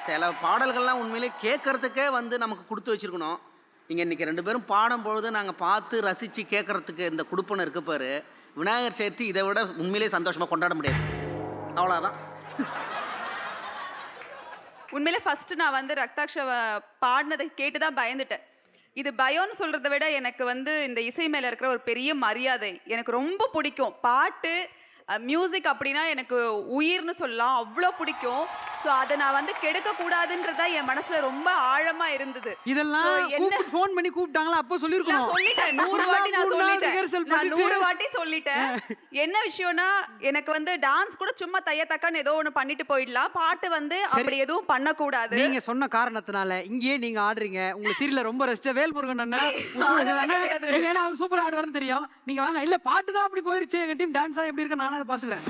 சில பாடல்கள்லாம் உண்மையிலேயே கேட்கறதுக்கே வந்து நமக்கு கொடுத்து வச்சிருக்கணும். நீங்கள் இன்றைக்கி 2 பேரும் பாடும்பொழுது நாங்கள் பார்த்து ரசித்து கேட்கறதுக்கு இந்த குடுப்பனை இருக்க பாரு, விநாயகர் சதுர்த்தி இதை விட உண்மையிலேயே சந்தோஷமாக கொண்டாட முடியாது. அவ்வளோதான். உண்மையிலே ஃபர்ஸ்ட் நான் வந்து ரக்தாக்ஷ பாடினதை கேட்டு தான் பயந்துட்டேன். இது பயம்னு சொல்கிறத விட எனக்கு வந்து இந்த இசை மேலே இருக்கிற ஒரு பெரிய மரியாதை. எனக்கு ரொம்ப பிடிக்கும் பாட்டு, மியூசிக் அப்படின்னா எனக்கு உயிர்னு சொல்லலாம், அவ்வளோ பிடிக்கும். ஸோ அதை நான் வந்து கெடுக்கக்கூடாதுன்றதா என் மனசுல ரொம்ப ஆழமா இருந்தது. இதெல்லாம் கூப்பிட்டு ஃபோன் பண்ணி கூப்பிட்டாங்களா, அப்போ சொல்லிருக்கோம். நான் சொல்லிட்டேன் 100 வாட்டி, நான் 100 வாட்டி சொல்லிட்டேன். என்ன விஷயம்னா எனக்கு வந்து டான்ஸ் கூட சும்மா தையத்தக்கான்னு ஏதோ ஒன்று பண்ணிட்டு போயிடலாம், பாட்டு வந்து அப்படி எதுவும் பண்ணக்கூடாது. நீங்க சொன்ன காரணத்தினால இங்கேயே நீங்க ஆடுறீங்க. உங்க சீரியல ரொம்ப ரசிச்ச வேல்முருகன் அண்ணன் சூப்பர் ஆடுவார்னு தெரியும். நீங்க வாங்க. இல்ல பாட்டு தான் அப்படி போயிருச்சு, எங்க டீம் டான்ஸா எப்படி இருக்கு நானும் அதை பாத்துக்கிறேன்.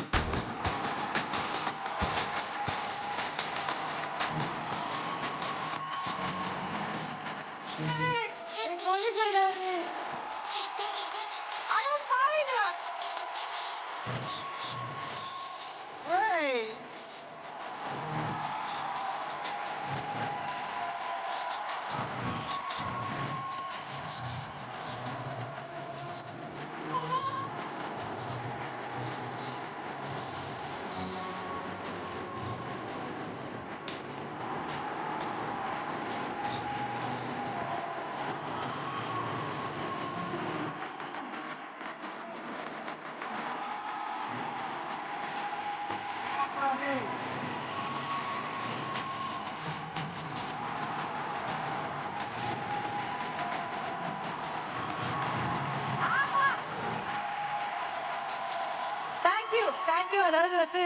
தேங்க்யூ. அதாவது வந்து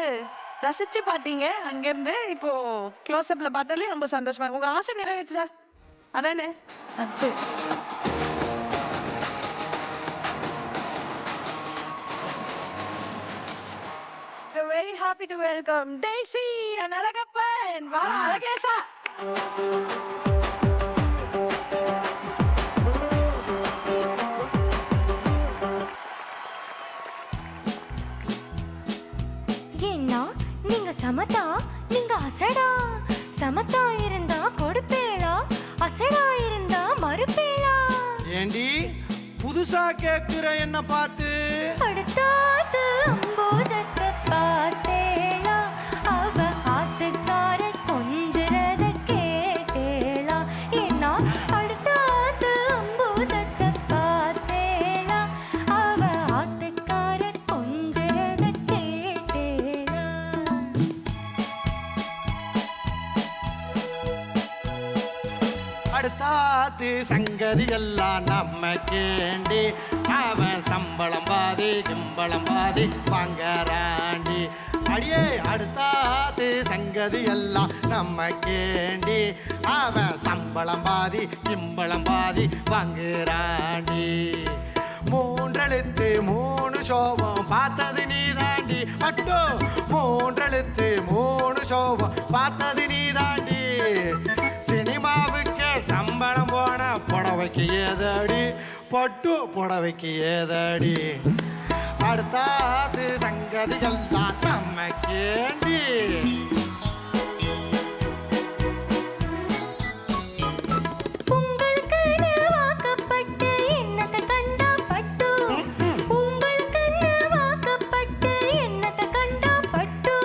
ரசிச்சு பாத்தீங்க அங்க இருந்து. இப்போ க்ளோஸ் அப்ல பார்த்தாலே ரொம்ப சந்தோஷமா. உங்க ஆசை நிறைவேற்றா அதானே? சரி. Very happy to welcome Daisy and Alagappan. Vara Alagesa. ஏன்னா நீங்க சமத்தா, நீங்க அசடா. சமத்தா இருந்தா கொடுப்பேளா, அசடா இருந்தா மறுப்பேளா. ஏண்டி புதுசா கேக்குற என்ன பார்த்து? அடுத்தாத்து அம்போஜத்தை பார்த்தேளா, அவ ஆத்துக்கார கொஞ்சறத கேட்டேளா. ஏன்னா அடுத்தாத்து அம்போஜத்தை பார்த்தேளா, அவ ஆத்துக்கார கொஞ்சறத கேட்டேளா. அடுத்தாத்து சங்கதி எல்லாம் நம்ம கேண்டி, அவன் சம்பளம் பாதி கிம்பளம் பாதி வாங்கறாண்டி. அடியே அடுத்தாத்து சங்கதி எல்லாம் நம்ம கேண்டி, அவன் சம்பளம் பாதி கிம்பளம் பாதி வாங்குறாண்டி. 3 எழுத்து 3 சோபம் பார்த்தது நீ தாண்டி பட்டு. 3 எழுத்து 3 சோபம் பார்த்தது நீ தாண்டி. சினிமாவுக்கு சம்பளம் போன புடவைக்கு ஏதடி பட்டு, புடவைக்கு ஏதடி. அடுத்தாது சங்கதிகள் தான் நம்ம கேண்டி. உங்களுக்கு வாக்கப்பட்டு என்னத்தை கண்டா பட்டு, உங்களுக்கு வாக்கப்பட்டு என்னத்தை கண்டா பட்டு.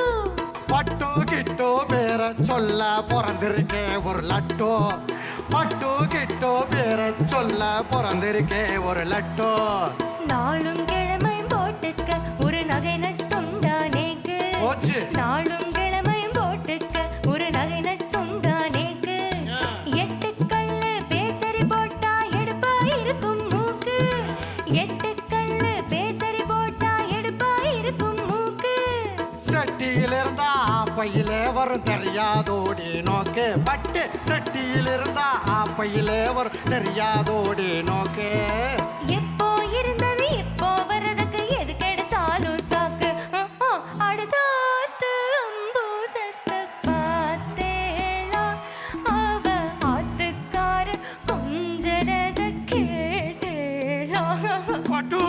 பட்டு கிட்டோ பேர சொல்ல பிறந்திருக்கே ஒரு லட்டோ. பட்டு கிட்டோ பேர சொல்ல பிறந்திருக்கே ஒரு லட்டோ. நாளும் கிழமை போட்டுக்க ஒரு நகை நட்டுண்டானே. நாளும் கிழமையும் போட்டுக்க ஒரு நகை நட்டும் தானேக்கு 8 கல்லு பேசரி போட்டா எடுப்பா இருக்கும் மூக்கு 8 கல்லு பேசரி போட்டா எடுப்பா இருக்கும் மூக்கு சட்டியில் இருந்தா ஆப்பையிலே வரும் தெரியாதோடி நோக்கு பட்டு சட்டியில் இருந்தா ஆப்பையிலே வரும் தெரியாதோடி நோக்கு எப்போ இருந்தது இப்போ வர்றதுக்கு எது கெடுத்தாலும் சாக்கு அடுத்தாத்து அம்பூஜத்தை பார்த்தேளா அவ ஆத்துக்கார கொஞ்சரத கேட்டேளா பட்டு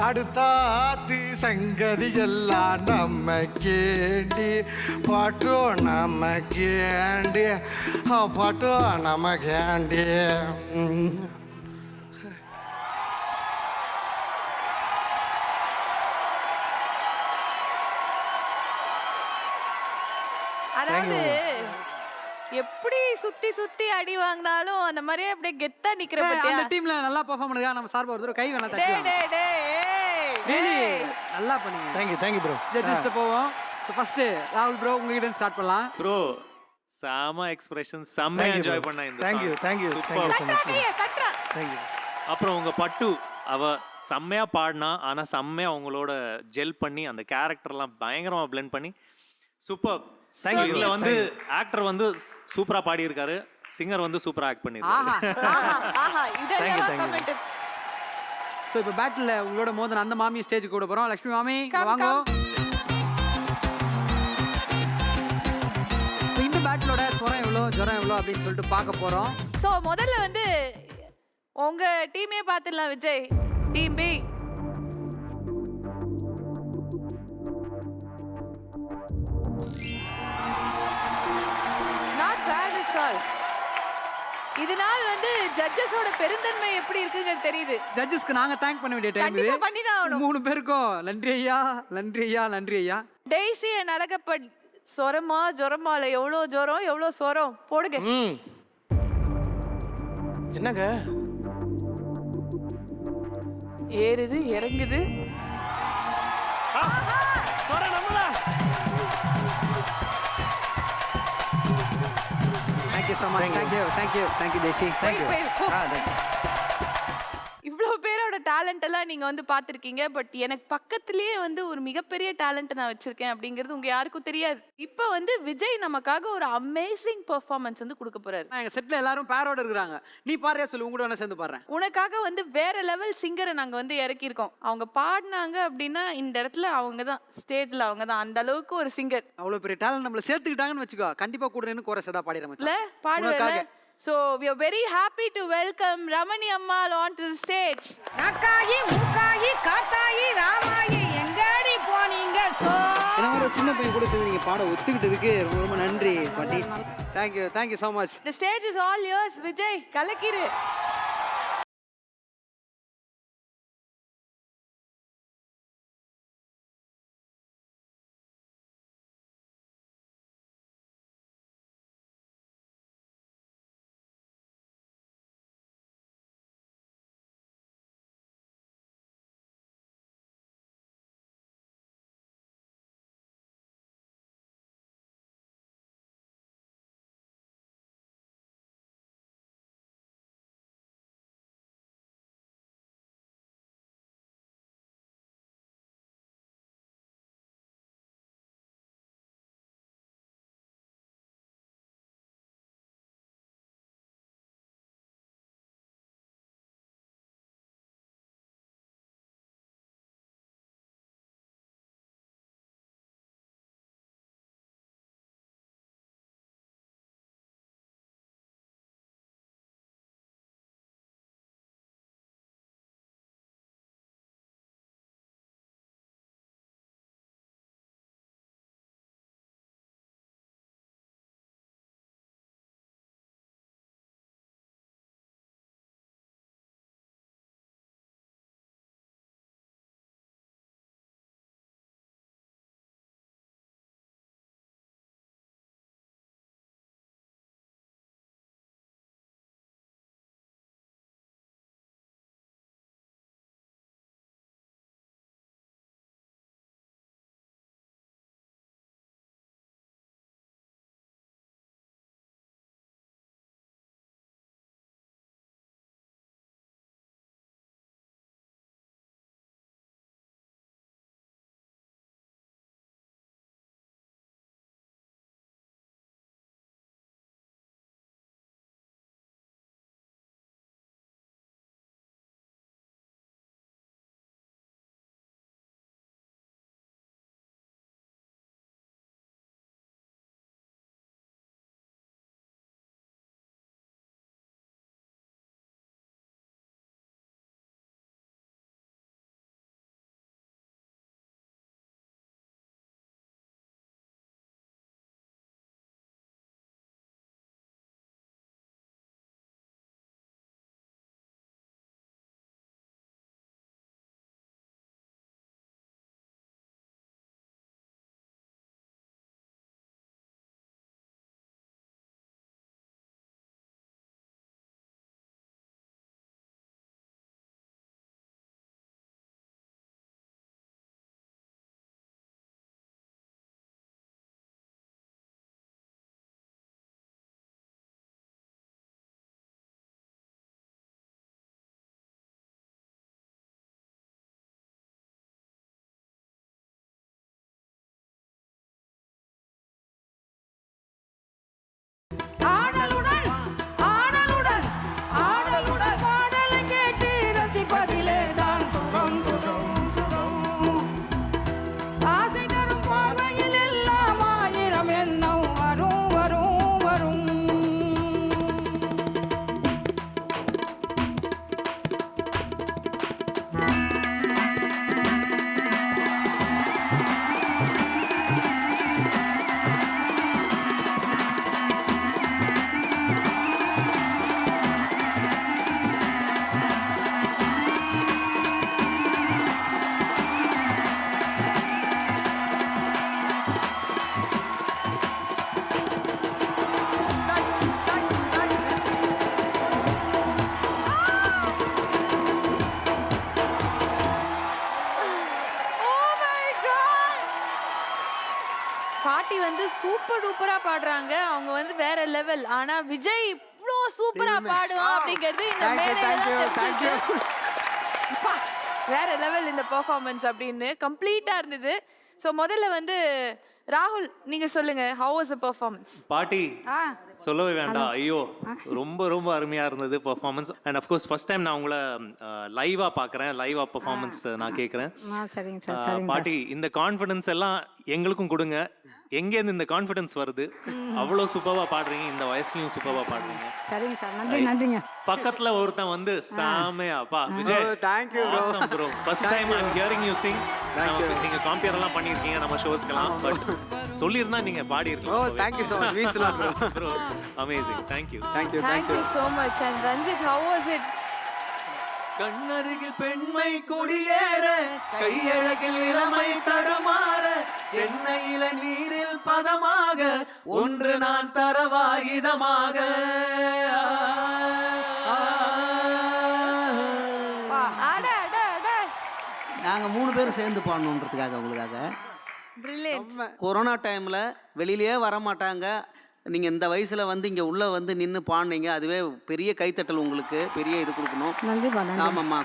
அடுத்தாத்து சங்கதி எல்லாம் நம்ம கேண்டி பட்டு நம்ம கேண்டி பட்டு நம்ம கேண்டி அதாவது எப்படி சுத்தி சுத்தி அடி வாங்கினாலும் அந்த மாதிரியே அப்படியே கெத்தா நிக்கிற பத்தியா அந்த டீம்ல நல்லா பெர்ஃபார்ம் பண்ணுங்க நம்ம சார்பா ஒரு தடவை கை வேணா டேய் தட்டலாம் டேய் டேய் Really? ஏய் நல்லா பண்ணீங்க தேங்க்யூ ப்ரோ ஜட்ஜஸ்ட்ட போவோம் ஸோ ஃபர்ஸ்ட் ராகுல் ப்ரோ உங்ககிட்ட ஸ்டார்ட் பண்ணலாம் ப்ரோ செம எக்ஸ்பிரஷன் செம்மையா என்ஜாய் பண்ண இந்த தேங்க்யூ சூப்பர் ஸோ மச் கட்றா தேங்க்யூ அப்புறம் உங்க பட்டு அவ செம்மையா பாடினா ஆனா செம்மையா உங்களோட ஜெல் பண்ணி அந்த கேரக்டர்லாம் பயங்கரமா பிளெண்ட் பண்ணி சூப்பர் தேங்க்யூ இதுல வந்து ஆக்டர் வந்து சூப்பரா பாடி இருக்காரு சிங்கர் வந்து சூப்பரா ஆக்ட் பண்ணிருக்காரு ஆஹா ஆஹா இதெல்லாம் கமெண்ட் ஸோ இப்போ பேட்டில் உங்களோட மோதன அந்த மாமி ஸ்டேஜுக்கு கூட போகிறோம் லக்ஷ்மி மாமி இங்க Come, வாங்க ஸோ இந்த பேட்டிலோட சுரம் எவ்வளோ ஜுரம் எவ்வளோ அப்படின்னு சொல்லிட்டு பார்க்க போகிறோம் சோ முதல்ல வந்து உங்க டீமே பாத்துடலாம் Vijay team B not bad it's all இதனால் வந்து ஜட்ஜஸோட பெருந்தன்மை எப்படி இருக்குங்கிறது தெரியுது ஜட்ஜஸ்க்கு நாங்கள் தேங்க் பண்ண வேண்டிய டைம் இது கண்டிப்பா பண்ணிதான் ஆகணும் 3 பேருக்கும் நன்றி ஐயா நன்றி ஐயா நன்றி ஐயா டெய்ஸி நடக்கப்பட் சொரமா ஜொரமால எவ்வளோ ஜொரம் எவ்வளோ சொரம் போடுங்க என்னங்க ஏறுது இறங்குது தேங்க்யூ ஸோ மச் தேங்க்யூ தேசி போய், போய், போ. இவ்வளோ பேரோட டேலண்ட் எல்லாம் நீங்க வந்து பார்த்துருக்கீங்க பட் எனக்கு பக்கத்துலயே வந்து ஒரு மிகப்பெரிய டேலண்ட் நான் வச்சிருக்கேன் அப்படிங்கிறது உங்க யாருக்கும் தெரியாது இப்போ வந்து விஜய் நமக்காக ஒரு அமேசிங் பெர்ஃபார்மன்ஸ் வந்து கொடுக்க போறாரு எங்கள் செட்டில் எல்லாரும் பேரோட இருக்கிறாங்க நீ பாடுறியா சொல்லு உங்க கூட வேணா சேர்ந்து பாடுறேன் உனக்காக வந்து வேற லெவல் சிங்கரை நாங்க வந்து இறக்கியிருக்கோம் அவங்க பாடினாங்க அப்படின்னா இந்த இடத்துல அவங்க தான் ஸ்டேஜ்ல அவங்க தான் அந்த அளவுக்கு ஒரு சிங்கர் அவ்வளோ பெரிய டேலண்ட் நம்மளை சேர்த்துக்கிட்டாங்கன்னு வச்சுக்கோ கண்டிப்பாக கூட நின்று கோரஸ் ஏதாவது பாடிடுறேன் இல்ல மச்சான். பாடுவேல உனக்காக. so we are very happy to welcome Ramani Ammal onto the stage நாக்காயி Mookayi Kathayi Ramayi எங்கடி போனீங்க சோ என்ன மாதிரி ஒரு சின்ன பையன் கூட சேர்ந்து நீங்கள் பாட ஒத்துக்கிட்டதுக்கு ரொம்ப ரொம்ப நன்றி பாட்டி thank you so much the stage is all yours Vijay கலக்கிரு சூப்பரா பாடுறாங்க, அவங்க வந்து வேற லெவல். ஆனா விஜய் இவ்ளோ சூப்பரா பாடுவான் அப்படிங்கிறது இந்த மேடையில தெரிஞ்சுச்சு. அப்பா, வேற லெவல் இந்த பெர்ஃபார்மன்ஸ் அப்படின்னு கம்ப்ளீட்டா இருந்தது. ஸோ முதல்ல வந்து ராகுல் நீங்க சொல்லுங்க, ஹவ் வாஸ் த பெர்ஃபார்மன்ஸ்? பாட்டி சொல்லவே வேண்டாம். ஐயோ ரொம்ப ரொம்ப அருமையா இருந்தது performance. And of course first time நான் உங்களை லைவா பார்க்குறேன், லைவா பெர்ஃபார்மன்ஸ் நான் கேட்குறேன். சரிங்க சார். பாட்டி இந்த கான்ஃபிடன்ஸ் எல்லாம் எங்களுக்கும் கொடுங்க. எங்கேருந்து இந்த கான்ஃபிடன்ஸ் வருது? அவ்வளோ சூப்பராக பாடுறீங்க, இந்த வயசுலயும் சூப்பராக பாடுறீங்க. சரிங்க சார், நன்றிங்க. பக்கத்துல ஒருத்தன் வந்து சாமையாப்பா Vijay, thank you bro. First time I am hearing you sing. நீங்க காம்பியர் எல்லாம் பண்ணிருக்கீங்க நம்ம ஷோஸ்க்கெல்லாம், பட் சொல்லியிருந்தா நீங்க பாடி இருக்கலாம். ஓ thank you so much. Means lot bro. Amazing. Thank you. Thank you so much. And Ranjit, how was it? கண்ணருகில் பெண்மை குடியேற, கையழகில் இளமை தடுமாற, எண்ணெயில நீரில் பதமாக, ஒன்று நான் தரவாயுதமாக. அட அட அட, நாங்க 3 பேரும் சேர்ந்து பாடணுன்றதுக்காக உங்களுக்காக. brilliant. கொரோனா டைம்ல வெளியிலேயே வர மாட்டாங்க. நீங்க இந்த வயசுல வந்து இங்க உள்ள வந்து நின்று பாடுனீங்க, அதுவே பெரிய கைத்தட்டல், உங்களுக்கு பெரிய இது கொடுக்கணும். நன்றிப்பா. ஆமாம்மா,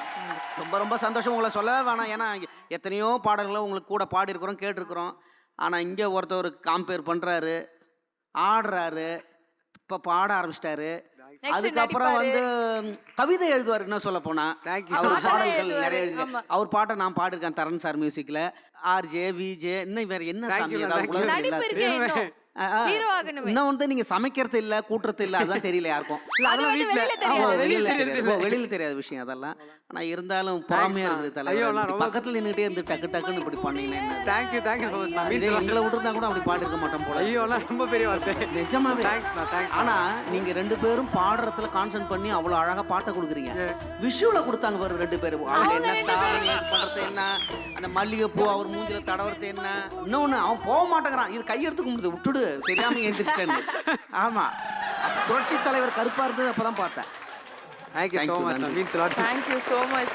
ரொம்ப ரொம்ப சந்தோஷம். உங்களை சொல்லவே வேணாம், ஏன்னா எத்தனையோ பாடல்களை உங்களுக்கு கூட பாடியிருக்கிறோம், கேட்டிருக்கிறோம். ஆனால் இங்கே ஒருத்தர் காம்பேர் பண்ணுறாரு, ஆடுறாரு, இப்போ பாட ஆரம்பிச்சிட்டாரு. அதுக்கப்புறம் வந்து கவிதை எழுதுவார். என்ன சொல்ல போனா அவர் பாடல்கள் நிறைய எழுதி, அவர் பாட்டை நான் பாடிருக்கேன் தரன் சார் மியூசிக்ல. ஆர்ஜே விஜே இன்னும் வேற என்ன இன்னும் வந்து நீங்க சமைக்கிறது இல்ல, கூட்டுறது இல்ல, அதுதான் தெரியல யாருக்கும். வெளியில தெரியாத விஷயம் அதெல்லாம். ஆனா இருந்தாலும் பொறாமையா இருக்குது தலைவர். பக்கத்துல நின்னுட்டே இருந்து டக்கு டக்குன்னு இப்படி பண்ணீங்கன்னா தேங்க்யூ so much. எங்களை விட்டுருந்தா கூட அப்படி பாடிருக்க மாட்டோம் போல. ஐயோ ரொம்ப பெரிய வார்த்தை நிஜமாவே. தேங்க்ஸ். ஆனா நீங்க 2 பேரும் பாடுறதுல கான்சென்ட் பண்ணி அவ்வளவு அழகா பாட்டை கொடுக்குறீங்க. விஷுவல கொடுத்தாங்க பாரு 2 பேரும். என்ன பண்றது, என்ன அந்த மல்லிகைப்பூ அவர் மூஞ்சில தடவறது, என்ன இன்னொன்னு அவன் போக மாட்டேங்கிறான். இது கையெடுத்துக்க முடியுது, விட்டுடு தெரியாம எந்திரிச்சிட்டேன். ஆமா, புரட்சி தலைவர் கருப்பா இருந்தது அப்பதான் பார்த்தேன். Thank you so much. Means lot. Thank you so much.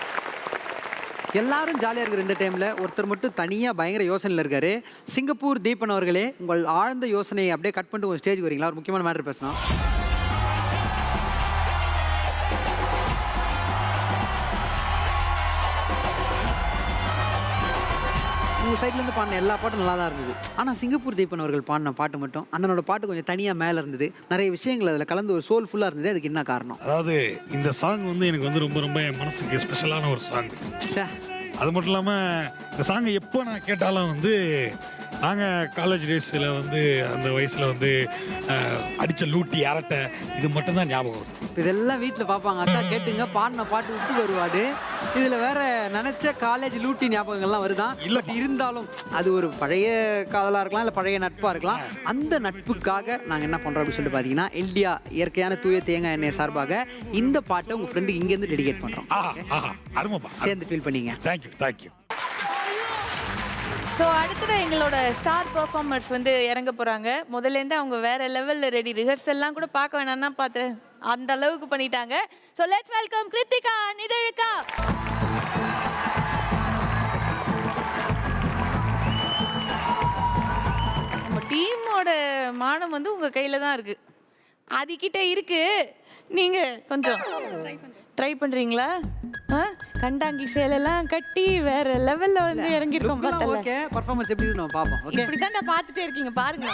எல்லாரும் ஜாலியாக இருக்கிற இந்த டைமில் ஒருத்தர் மட்டும் தனியாக பயங்கர யோசனையில் இருக்காரு. சிங்கப்பூர் தீபன் அவர்களே, உங்கள் ஆழ்ந்த யோசனையை அப்படியே கட் பண்ணிட்டு ஒரு ஸ்டேஜ் வரீங்களா? ஒரு முக்கியமான மேட்டர் பேசணும். உங்கள் சைட்லேருந்து பாடின எல்லா பாட்டும் நல்லா தான் இருந்தது. ஆனால் சிங்கப்பூர் தீபன் அவர்கள் பாடின பாட்டு மட்டும், அண்ணனோட பாட்டு கொஞ்சம் தனியாக மேலே இருந்தது. நிறைய விஷயங்கள் அதில் கலந்து ஒரு சோல்ஃபுல்லாக இருந்தது. அதுக்கு என்ன காரணம்? அதாவது இந்த சாங் வந்து எனக்கு வந்து ரொம்ப ரொம்ப என் மனசுக்கு ஸ்பெஷலான ஒரு சாங். அது மட்டும் இல்லாமல் இந்த சாங்கை எப்போ நான் கேட்டாலும் வந்து நாங்கள் காலேஜ் டேஸில் வந்து அந்த வயசில் வந்து அடித்த லூட்டி அரட்டை இது மட்டும்தான் ஞாபகம் வரும். இதெல்லாம் வீட்டில் பார்ப்பாங்க, அக்கா கேட்டுங்க பாடின பாட்டு விட்டு வருவாடு. இதில் வேற நினச்ச காலேஜ் லூட்டி ஞாபகங்கள்லாம் வருதான். இல்லை இருந்தாலும் அது ஒரு பழைய காதலாக இருக்கலாம், இல்லை பழைய நட்பாக இருக்கலாம். அந்த நட்புக்காக நாங்கள் என்ன பண்ணுறோம் அப்படின்னு சொல்லிட்டு பார்த்தீங்கன்னா, எல்டியா இயற்கையான தூய தேங்காய் எண்ணெய் சார்பாக இந்த பாட்டை உங்கள் ஃப்ரெண்டுக்கு இங்கேருந்து டெடிகேட் பண்ணுறோம். சேர்ந்து ஃபீல் பண்ணிங்க. தேங்க்யூ. ஸோ அடுத்தது எங்களோட ஸ்டார் பெர்ஃபார்மர்ஸ் வந்து இறங்க போகிறாங்க. முதல்லேருந்து அவங்க வேற லெவலில் ரெடி, ரிஹர்சல்லாம் கூட பார்க்க வேணாம்னா பார்த்து அந்த அளவுக்கு பண்ணிட்டாங்க. So let's welcome Kiruthika, Nithazhika. நம்ம டீமோட மானம் வந்து உங்கள் கையில் தான் இருக்குது, அதுக்கிட்ட இருக்கு. நீங்கள் கொஞ்சம் ட்ரை பண்ணுறீங்களா? கண்டாங்கி சேலெல்லாம் கட்டி வேற லெவல்ல வந்து இறங்கிருக்கோம். பார்த்தல ஓகே, பெர்ஃபார்மன்ஸ் எப்படி நம்ம பாப்போம். ஓகே, இப்படி தான் நான் பார்த்துட்டே இருக்கீங்க, பாருங்க.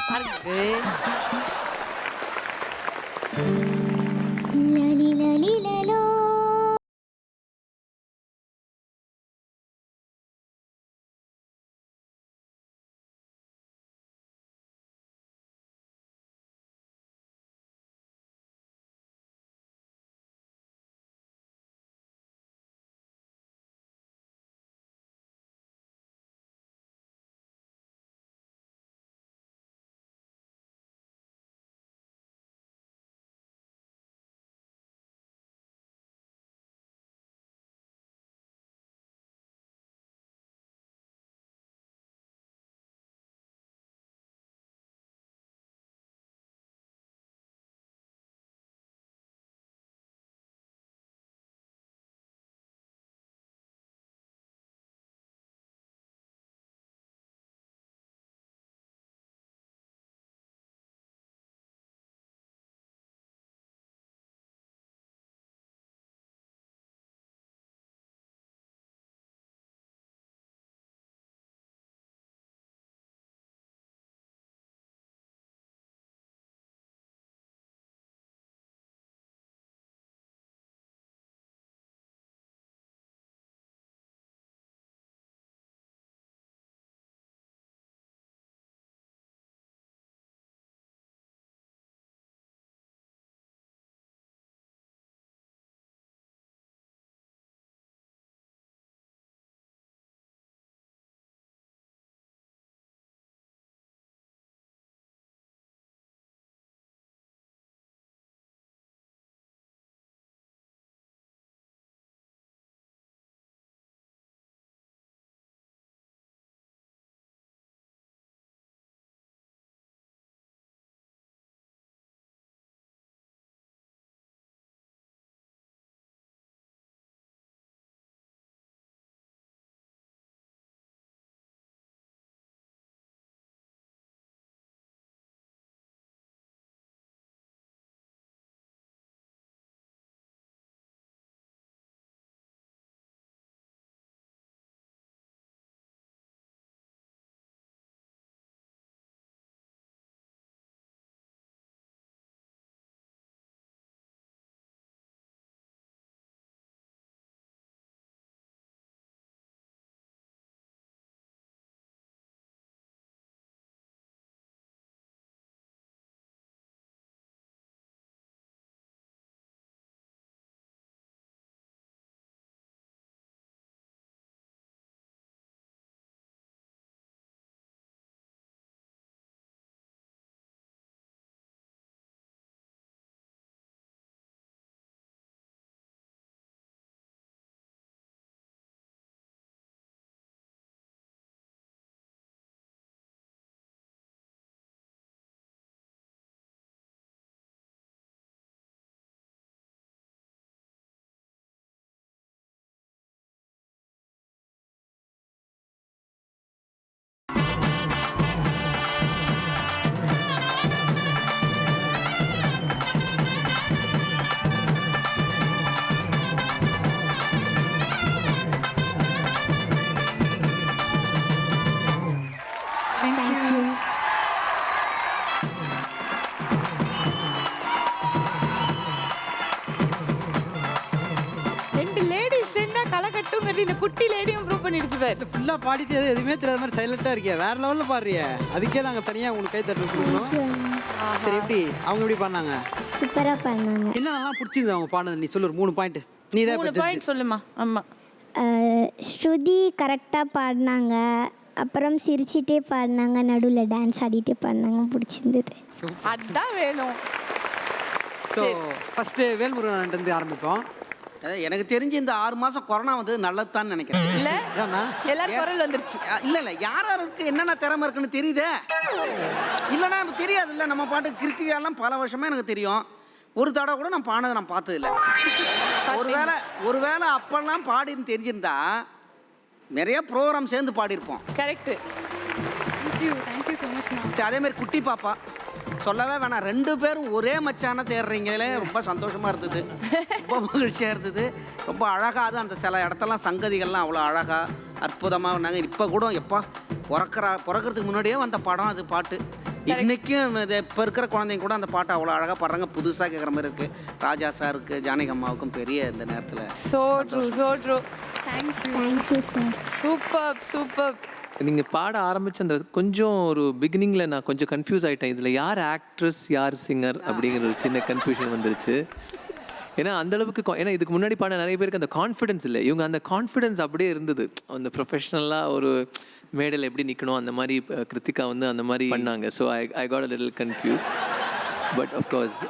மாதிரி இந்த குட்டி லேடியும் ப்ரூவ் பண்ணிடுச்சு பாரு. ஃபுல்லா பாடிட்டு எதுவுமே தெரியாத மாதிரி சைலண்டா இருக்கியா, வேற லெவல்ல பாடுறிய. அதுக்கே நாங்க தனியா உங்களுக்கு கை தட்டு கொடுக்கணும். சரி, எப்படி அவங்க எப்படி பண்ணாங்க? சூப்பரா பண்ணாங்க. என்னென்னலாம் பிடிச்சிருந்தது அவங்க பாடுனது? நீ சொல்லு ஒரு 3 பாயிண்ட். நீ தான் 3 பாயிண்ட் சொல்லுமா. ஆமா, ஸ்ருதி கரெக்டாக பாடினாங்க, அப்புறம் சிரிச்சிட்டே பாடினாங்க, நடுவில் டான்ஸ் ஆடிட்டே பாடினாங்க, பிடிச்சிருந்தது. அதான் வேணும். ஸோ ஃபர்ஸ்ட் வேல்முருகன் இருந்து ஆரம்பிப்போம். அதாவது எனக்கு தெரிஞ்சு இந்த 6 மாசம் கொரோனா வந்து நல்லதுதான் நினைக்கிறேன். இல்ல ஏன்னா எல்லாரும் குரல் வந்துருச்சு. இல்ல யார் யாருக்கு என்னென்ன திறமை இருக்குன்னு தெரியுதே. இல்லைன்னா நமக்கு தெரியாது. இல்லை நம்ம பாட்டு கிருத்திகாலாம் பல வருஷமா எனக்கு தெரியும். ஒரு தடவை கூட நான் பாடினதை நான் பார்த்ததில்ல. ஒருவேளை அப்பெல்லாம் பாடின்னு தெரிஞ்சிருந்தா நிறைய ப்ரோக்ராம் சேர்ந்து பாடியிருப்போம். கரெக்ட். Thank you so much. அதே மாதிரி குட்டி பாப்பா சொல்லவே வேணாம். 2 பேரும் ஒரே மச்சான தேடுறீங்களே, ரொம்ப சந்தோஷமா இருந்தது, ரொம்ப மகிழ்ச்சியாக இருந்தது. ரொம்ப அழகாக அது அந்த சில இடத்தெல்லாம் சங்கதிகள்லாம் அவ்வளோ அழகாக அற்புதமாக நாங்கள் இப்போ கூட எப்பா பிறக்கிறதுக்கு முன்னாடியே வந்த படம் அது பாட்டு. இன்றைக்கும் இப்போ இருக்கிற குழந்தைங்க கூட அந்த பாட்டை அவ்வளோ அழகாக பாடுறாங்க. புதுசாக கேட்குற மாதிரி இருக்குது. ராஜா சாருக்கு, ஜானகி அம்மாவுக்கும் பெரிய இந்த நேரத்தில் so true. Thank you sir. Super. நீங்க பாட ஆரம்பிச்ச அந்த கொஞ்சம் ஒரு பிகினிங்ல நான் கொஞ்சம் கன்ஃபியூஸ் ஆயிட்டேன். இதுல யார் ஆக்ட்ரஸ் யார் சிங்கர் அப்படிங்கிற ஒரு சின்ன கன்ஃபியூஷன் வந்துருச்சு. ஏன்னா அந்த அளவுக்கு ஏன்னா இதுக்கு முன்னாடி பாட நிறைய பேருக்கு அந்த கான்ஃபிடன்ஸ் இல்லை. இவங்க அந்த கான்ஃபிடன்ஸ் அப்படியே இருந்தது. அந்த ப்ரொஃபஷனலாக ஒரு மேடையில் எப்படி நிற்கணும் அந்த மாதிரி கிருத்திகா வந்து அந்த மாதிரி பண்ணாங்க. So I got a little confuse. But of course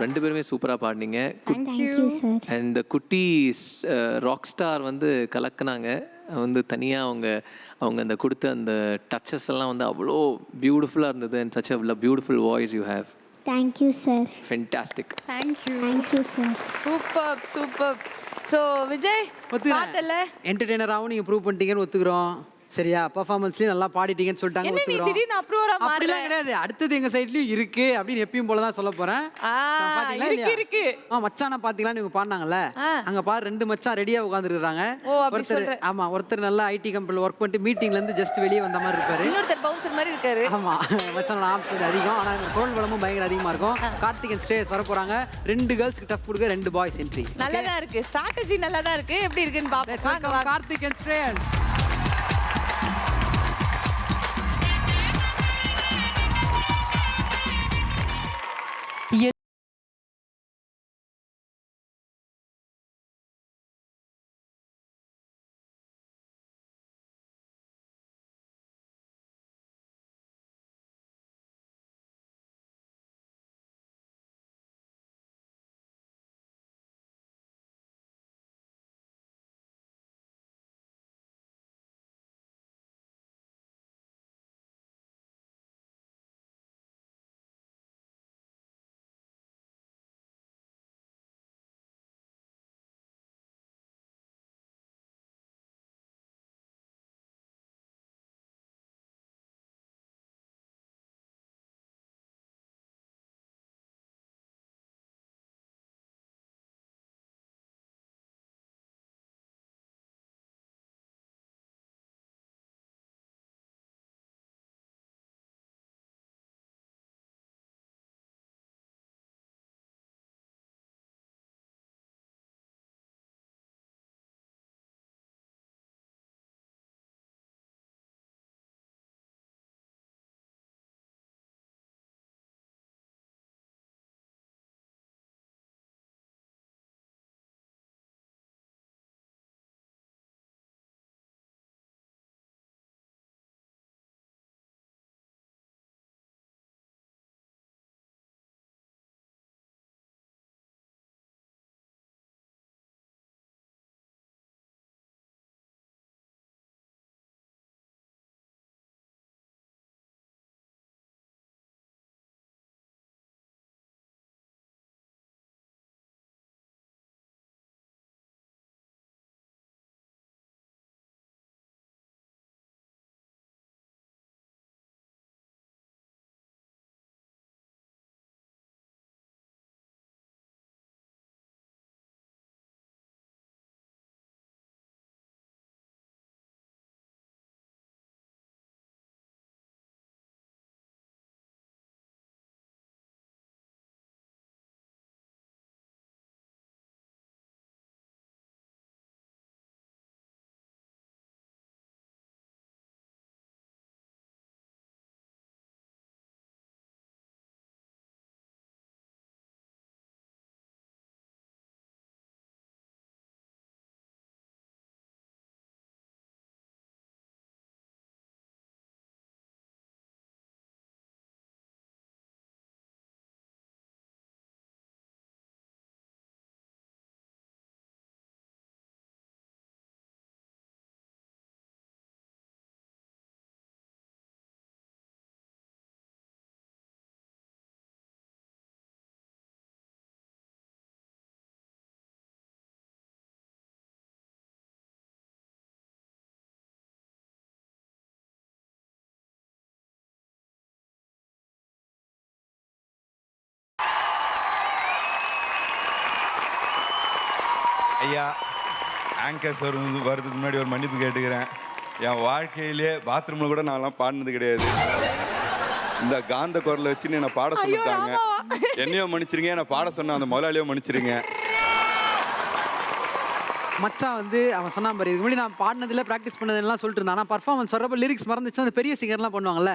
2 பேருமே சூப்பராக பாடினீங்க. Thank you sir. அண்ட் இந்த குட்டி ராக் ஸ்டார் வந்து கலக்குனாங்க. வந்து தனியாக அவங்க அந்த கொடுத்த அந்த டச்சஸ் எல்லாம் வந்து அவ்வளோ பியூட்டிஃபுல்லாக இருந்தது. And such a beautiful voice you have. Thank you sir. Fantastic. Thank you sir. Super. So Vijay பார்த்தல என்டர்டெய்னராகவும் நீங்கள் ப்ரூவ் பண்ணிட்டீங்கன்னு ஒத்துக்கிறோம். சரியா, பர்ஃபார்மன்ஸ்லயும் நல்லா பாடிட்டீங்கன்னு சொல்லிட்டாங்க, என்ன நீ ஒத்துக்கிறோம். திடீர்னு அப்ரூவரா மாறல? அப்படிலாம் கிடையாது, அடுத்தது எங்க சைட்லயும் இருக்கு அப்படின்னு எப்பயும் போல தான் சொல்ல போறேன். பாத்தீங்களா இல்லையா? இருக்கு. மச்சான பாத்தீங்களா நீங்க பாடினாங்கல்ல, அங்க பாரு 2 மச்சான் ரெடியா உட்கார்ந்துருக்காங்க. ஓ, அப்படி சொல்ற. ஆமா, ஒருத்தர் நல்லா ஐடி கம்பெனில ஒர்க் பண்ணிட்டு மீட்டிங்ல இருந்து ஜஸ்ட் வெளியே வந்த மாதிரி இருப்பாரு. இன்னொருத்தர் பவுன்சர் மாதிரி இருக்காரு. ஆமா, மச்சானோட ஆப்ஷன் அதிகம், ஆனா குரல் வளமும் பயங்கர அதிகமா இருக்கும். கார்த்திகன் ஸ்டேஜ் வர போறாங்க. 2 கேர்ள்ஸ்க்கு டஃப் கொடுக்க 2 பாய்ஸ் என்ட்ரி. நல்லதா இருக்கு, ஸ்ட்ராட்டஜி நல்லதா இருக்கு. எப்படி இருக்குன்னு பாப்போம். கார்த்திகன் ஸ்டேஜ். ஐயா ஆங்கர் சார் வர்றதுக்கு முன்னாடி ஒரு மன்னிப்பு கேட்டுக்கிறேன். என் வாழ்க்கையிலே பாத்ரூமில் கூட நான்லாம் பாடினது கிடையாது. இந்த காந்த குரலை வச்சு என்னை பாட சொல்லிட்டாங்க. என்னையும் மன்னிச்சிருங்க, என்னை பாட சொன்ன அந்த முதலாளியோ மன்னிச்சிருங்க. மச்சான் வந்து அவன் சொன்னா பாரு, இதுக்கு முன்னாடி நான் பாடினதில் ப்ராக்டிஸ் பண்ணதெல்லாம் சொல்லிட்டு இருந்தான். ஆனால் பர்ஃபார்மன்ஸ் வர்றப்ப லிரிக்ஸ் மறந்துச்சு. அந்த பெரிய சிங்கர்லாம் பண்ணுவாங்கல்ல,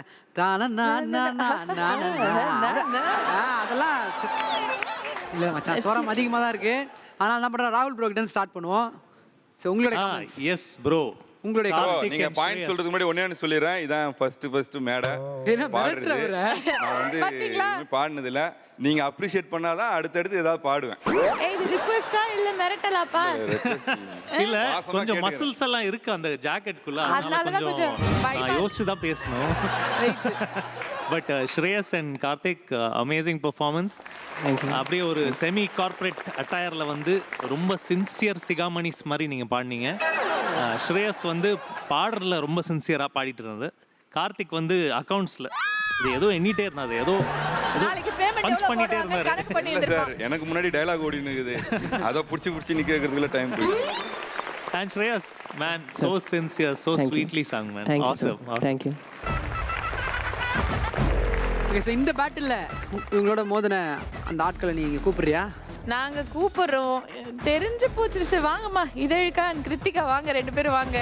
அதெல்லாம் இல்லை மச்சான், ஸ்வரம் அதிகமாக தான் இருக்கு. அதனால் என்ன பண்ணுறோம், ராகுல் ப்ரோ கிட்ட ஸ்டார்ட் பண்ணுவோம். ஸோ உங்களுடைய எஸ் ப்ரோ, உங்களுடைய நீங்க பாயிண்ட் சொல்றதுக்கு முன்னாடி ஒண்ணே சொல்லிடுறேன். இதான் ஃபர்ஸ்ட் மேடை பாடுறது. நான் வந்து பாடினது இல்ல. நீங்க அப்ரிஷியேட் பண்ணாதான் அடுத்தடுத்து ஏதாவது பாடுவேன். இது ரிக்வெஸ்டா இல்ல மிரட்டலாப்பா? இல்ல, கொஞ்சம் மசில்ஸ் எல்லாம் இருக்கு அந்த ஜாக்கெட்குள்ள, அதனால கொஞ்சம் நான் யோசிச்சு தான் பேசணும். But Shreyas and Karthik amazing performance. அப்படியே ஒரு செமி கார்ப்பரேட் அட்டையர்ல வந்து ரொம்ப சின்சியர் சிகாமணிஸ் மாதிரி நீங்க பாடினீங்க. ஸ்ரேயஸ் வந்து பாடுறதுல ரொம்ப சின்சியரா பாடிட்டு இருந்தாரு. கார்த்திக் வந்து அக்கவுண்ட்ஸ்ல இது ஏதோ எண்ணிட்டே இருந்தாரு, ஏதோ பஞ்ச் பண்ணிட்டே இருந்தாரு. எனக்கு முன்னாடி டயலாக் ஓடின்னு இருக்குது, அதை புடிச்சு நிக்க வைக்கிறதுக்குள்ள டைம் போயிடுது. And Shreyas, man, so sincere, so sweetly sung, man. Awesome. Thank you. Okay, so இந்த பேட்டில் உங்களோட மோதின அந்த ஆட்களை நீங்கள் கூப்பிடுறியா? நாங்க கூப்பிடுறோம், தெரிஞ்சு போச்சு. சரி வாங்கம்மா, இதழுக்கா கிருத்திகா வாங்க, 2 பேரும் வாங்க.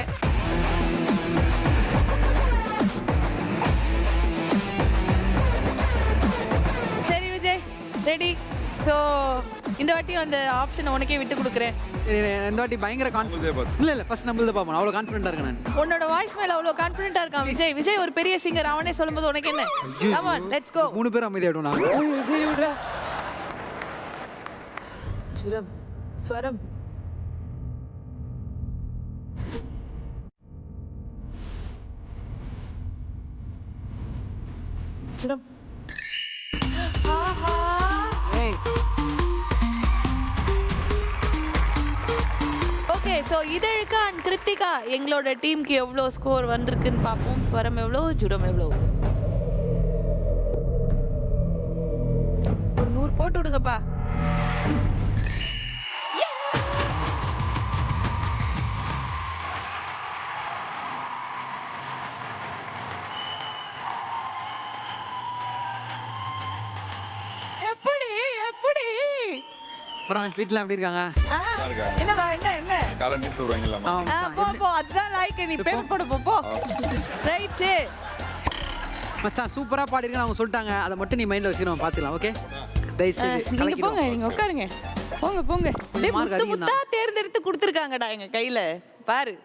சரி விஜய், ரெடி. ஸோ இந்த வாட்டி அந்த ஆப்ஷனை உனக்கே விட்டு கொடுக்குறேன். இந்த வாட்டி பயங்கர கான்ஃபிடன்ஸ். இல்லை ஃபர்ஸ்ட் நம்மளது பார்ப்போம். அவ்வளோ கான்ஃபிடென்ட்டாக இருக்கேன் நான். உன்னோட வாய்ஸ் மேல அவ்வளோ கான்ஃபிடென்ட்டாக இருக்கான் விஜய். விஜய் ஒரு பெரிய சிங்கர், அவனே சொல்லும்போது உனக்கு என்ன? Come on, let's go. 3 பேரும் அமைதியாயிடும். நான் சரி விடுறா. சுரம், ஸ்வரம். சுரம். ஆஹா. ஓகே, ஸோ இதழுக்கா அண்ட் கிருத்திகா எங்களோட டீமுக்கு எவ்வளோ ஸ்கோர் வந்திருக்குன்னு பார்ப்போம். ஸ்வரம் எவ்வளோ, ஜுரம் எவ்வளோ? 100 போட்டு விடுங்கப்பா. எப்படி எப்படி அப்புறம் வீட்டில் எப்படி இருக்காங்க? என்னடா என்ன காலை நிறுத்தி விடுவாங்களா? போ அதுதான் லைக், நீ பேமெண்ட் போட போ. ரைட்டு மச்சான், சூப்பராக பாடிருக்கேன் அவங்க சொல்லிட்டாங்க. அதை மட்டும் நீ மைண்டில் வச்சுக்கணும், பார்த்துக்கலாம். ஓகே, நீங்க போங்க, நீங்க உட்காருங்க. போங்க. முத்தா தேர்ந்தெடுத்து கொடுத்துருக்காங்கடா எங்க கையில பாரு.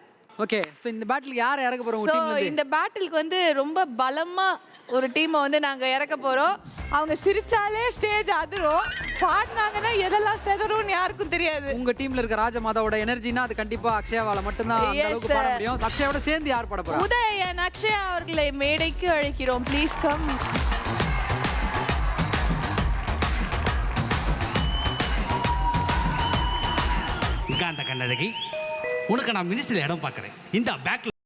ஓகே, ஸோ இந்த பேட்டிலுக்கு யார் இறக்க போகிறோம்? இந்த பேட்டிலுக்கு வந்து ரொம்ப பலமா ஒரு டீமை வந்து நாங்க இறக்க போறோம். அவங்க சிரிச்சாலே ஸ்டேஜ் அதிரும், பாடினாங்கன்னா எதெல்லாம் செதறும்னு யாருக்கும் தெரியாது. உங்க டீம்ல இருக்க ராஜமாதாவோட எனர்ஜினா அது கண்டிப்பா அக்ஷயாவால மட்டும்தான் அந்த அளவுக்கு பாட முடியும். அக்ஷயாவோட சேர்ந்து யார் பாட போறா? உதயன் அக்ஷயா அவர்களை மேடைக்கு அழைக்கிறோம். Please come. காந்த கண்ணழகி, உனக்கு நான் மினிஸ்டர் இடம் பார்க்குறேன். இந்த பேக்ல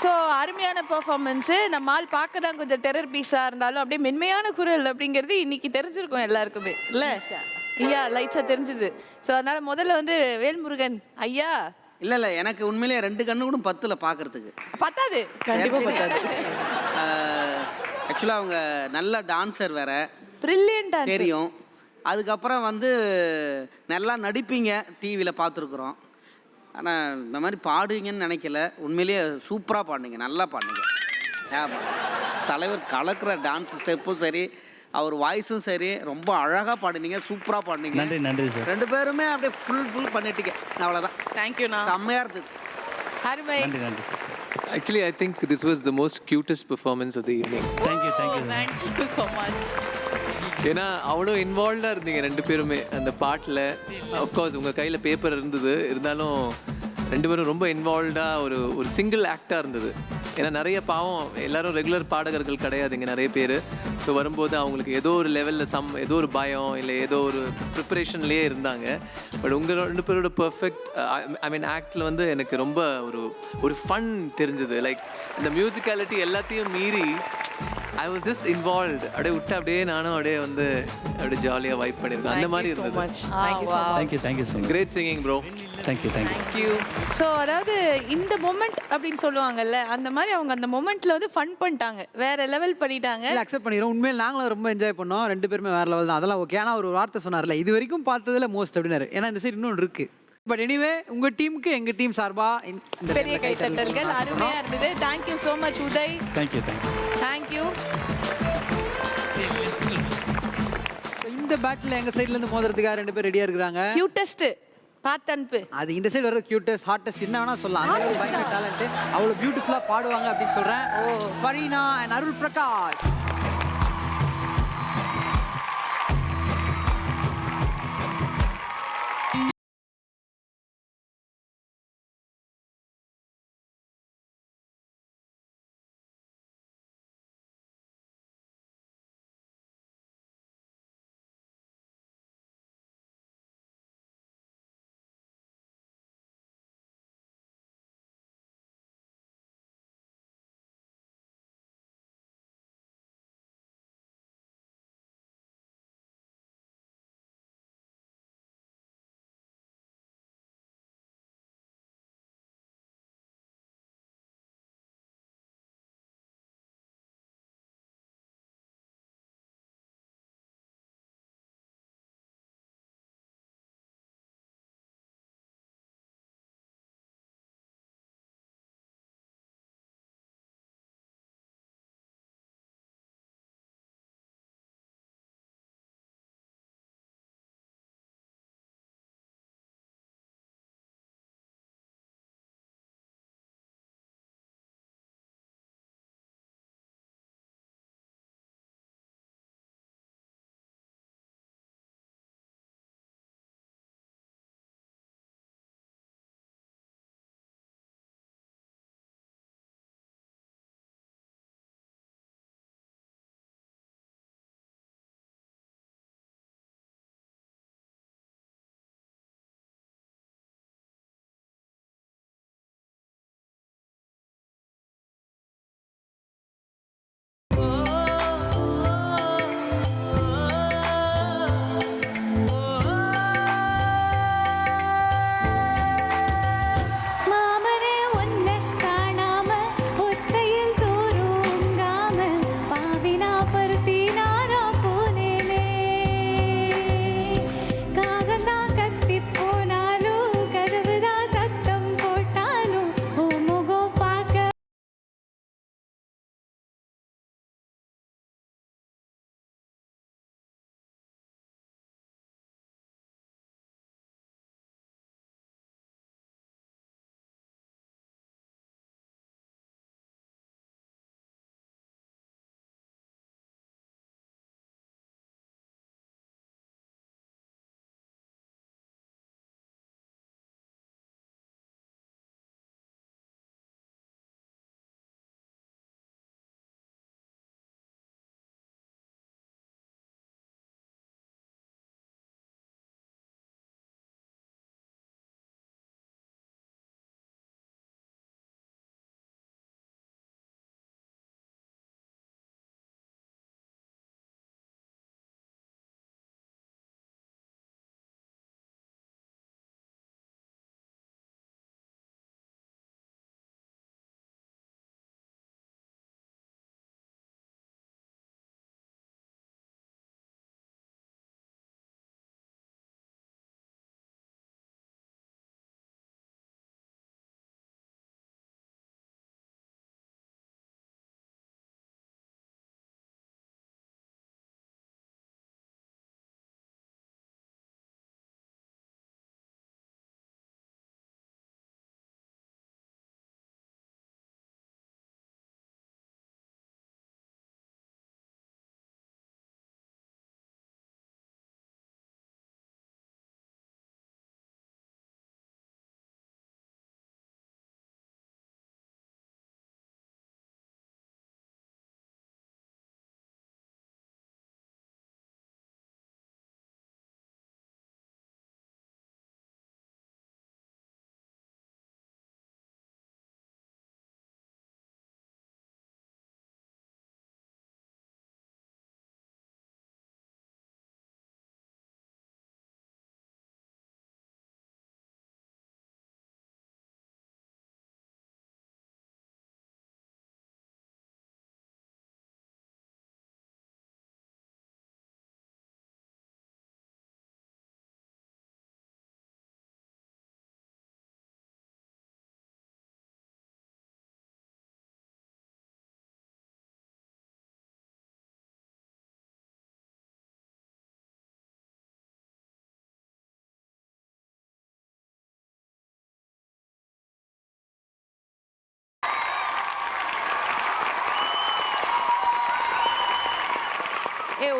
ஸோ அருமையான பெர்ஃபார்மன்ஸு. நம்ம ஆள் பார்க்க தான் கொஞ்சம் டெரர் பீஸாக இருந்தாலும் அப்படியே மென்மையான குரல் அப்படிங்கிறது இன்னைக்கு தெரிஞ்சிருக்கும் எல்லாருக்குமே இல்லை ஐயா லைட்டாக தெரிஞ்சுது. ஸோ அதனால முதல்ல வந்து வேல்முருகன் ஐயா. இல்லை எனக்கு உண்மையிலேயே 2 கண்ணு கூட பத்துல பார்க்கறதுக்கு பத்தாது, கண்டிப்பாக பத்தாது. ஆக்சுவலாக அவங்க நல்ல டான்சர் வேற, பிரில்லியன்ட் தெரியும். அதுக்கப்புறம் வந்து நல்லா நடிப்பீங்க, டிவியில் பார்த்துருக்குறோம். ஆனால் இந்த மாதிரி பாடுவீங்கன்னு நினைக்கல. உண்மையிலேயே சூப்பராக பாடுனீங்க, நல்லா பாடுனீங்க. தலைவர் கலக்கிற டான்ஸ் ஸ்டெப்பும் சரி, அவர் வாய்ஸும் சரி, ரொம்ப அழகாக பாடுனீங்க, சூப்பராக பாடுனீங்க. நன்றி நன்றி சார். 2 பேருமே அப்படியே ஃபுல் பண்ணிட்டீங்க. அவ்வளோதான். தேங்க்யூண்ணா. செம்மையாக இருந்தது. அருமை. நன்றி நன்றி. Actually, I think this was the most cutest performance of the evening. Thank you thank you. Thank you so much. ஏன்னா அவ்வளோ இன்வால்வ்டாக இருந்தீங்க 2 பேருமே அந்த பாட்டில். அஃப்கோர்ஸ் உங்கள் கையில் பேப்பர் இருந்தது, இருந்தாலும் 2 பேரும் ரொம்ப இன்வால்வ்டாக ஒரு சிங்கிள் ஆக்டாக இருந்தது. ஏன்னா நிறைய பாவம் எல்லாரும் ரெகுலர் பாடகர்கள் கிடையாது இங்கே நிறைய பேர். ஸோ வரும்போது அவங்களுக்கு ஏதோ ஒரு லெவலில் ஏதோ ஒரு பயம் இல்லை ஏதோ ஒரு ப்ரிப்பரேஷன்லேயே இருந்தாங்க. பட் உங்கள் 2 பேரோட பர்ஃபெக்ட் ஐ மீன் ஆக்டில் வந்து எனக்கு ரொம்ப ஒரு ஃபன் தெரிஞ்சது. லைக் இந்த மியூசிக்காலிட்டி எல்லாத்தையும் மீறி ஐ வாஸ் ஜஸ்ட் இன்வால்வ்ட். அப்படியே விட்டு அப்படியே நானும் அப்படியே ஜாலியாக வைப் பண்ணியிருக்கேன். அந்த மாதிரி இருந்தது. Thank you so much. Great singing bro. Thank you. So அதாவது இந்த மொமெண்ட் அப்படின்னு சொல்லுவாங்கல்ல, அந்த மாதிரி அவங்க அந்த மொமெண்ட்ல வந்து ஃபன் பண்ணிட்டாங்க, வேற லெவல் பண்ணிட்டாங்க. அக்செப்ட் பண்ணிடுறோம். உண்மையில் நாங்களும் ரொம்ப என்ஜாய் பண்ணோம். 2 பேருமே வேற லெவல் தான், அதெல்லாம் ஓகே. ஆனால் ஒரு வார்த்தை சொன்னார்ல, இது வரைக்கும் பார்த்ததுல மோஸ்ட் அப்படின்னாரு. ஏன்னா இந்த சைடு இன்னொன்று இருக்கு. பட் எனிவே உங்க டீமுக்கு எங்க டீம் சார்பா இந்த பெரிய கைத்தட்டல்கள். அருமையா இருந்தது. Thank you so much Uday. Thank you. இந்த பேட்டில் எங்க சைடுல இருந்து மோதுறதுக்காக 2 பேர் ரெடியா இருக்காங்க. கியூட்டஸ்ட் பார்த்து அனுப்பு. அது இந்த சைடு வர கியூட்டஸ்ட் ஹாட்டஸ்ட் என்ன வேணா சொல்லலாம். அந்த அளவுக்கு பயங்கர டேலண்ட், அவ்வளவு பியூட்டிஃபுல்லா பாடுவாங்க அப்படின்னு சொல்றேன். ஃபரீனா அண்ட் அருள் பிரகாஷ்.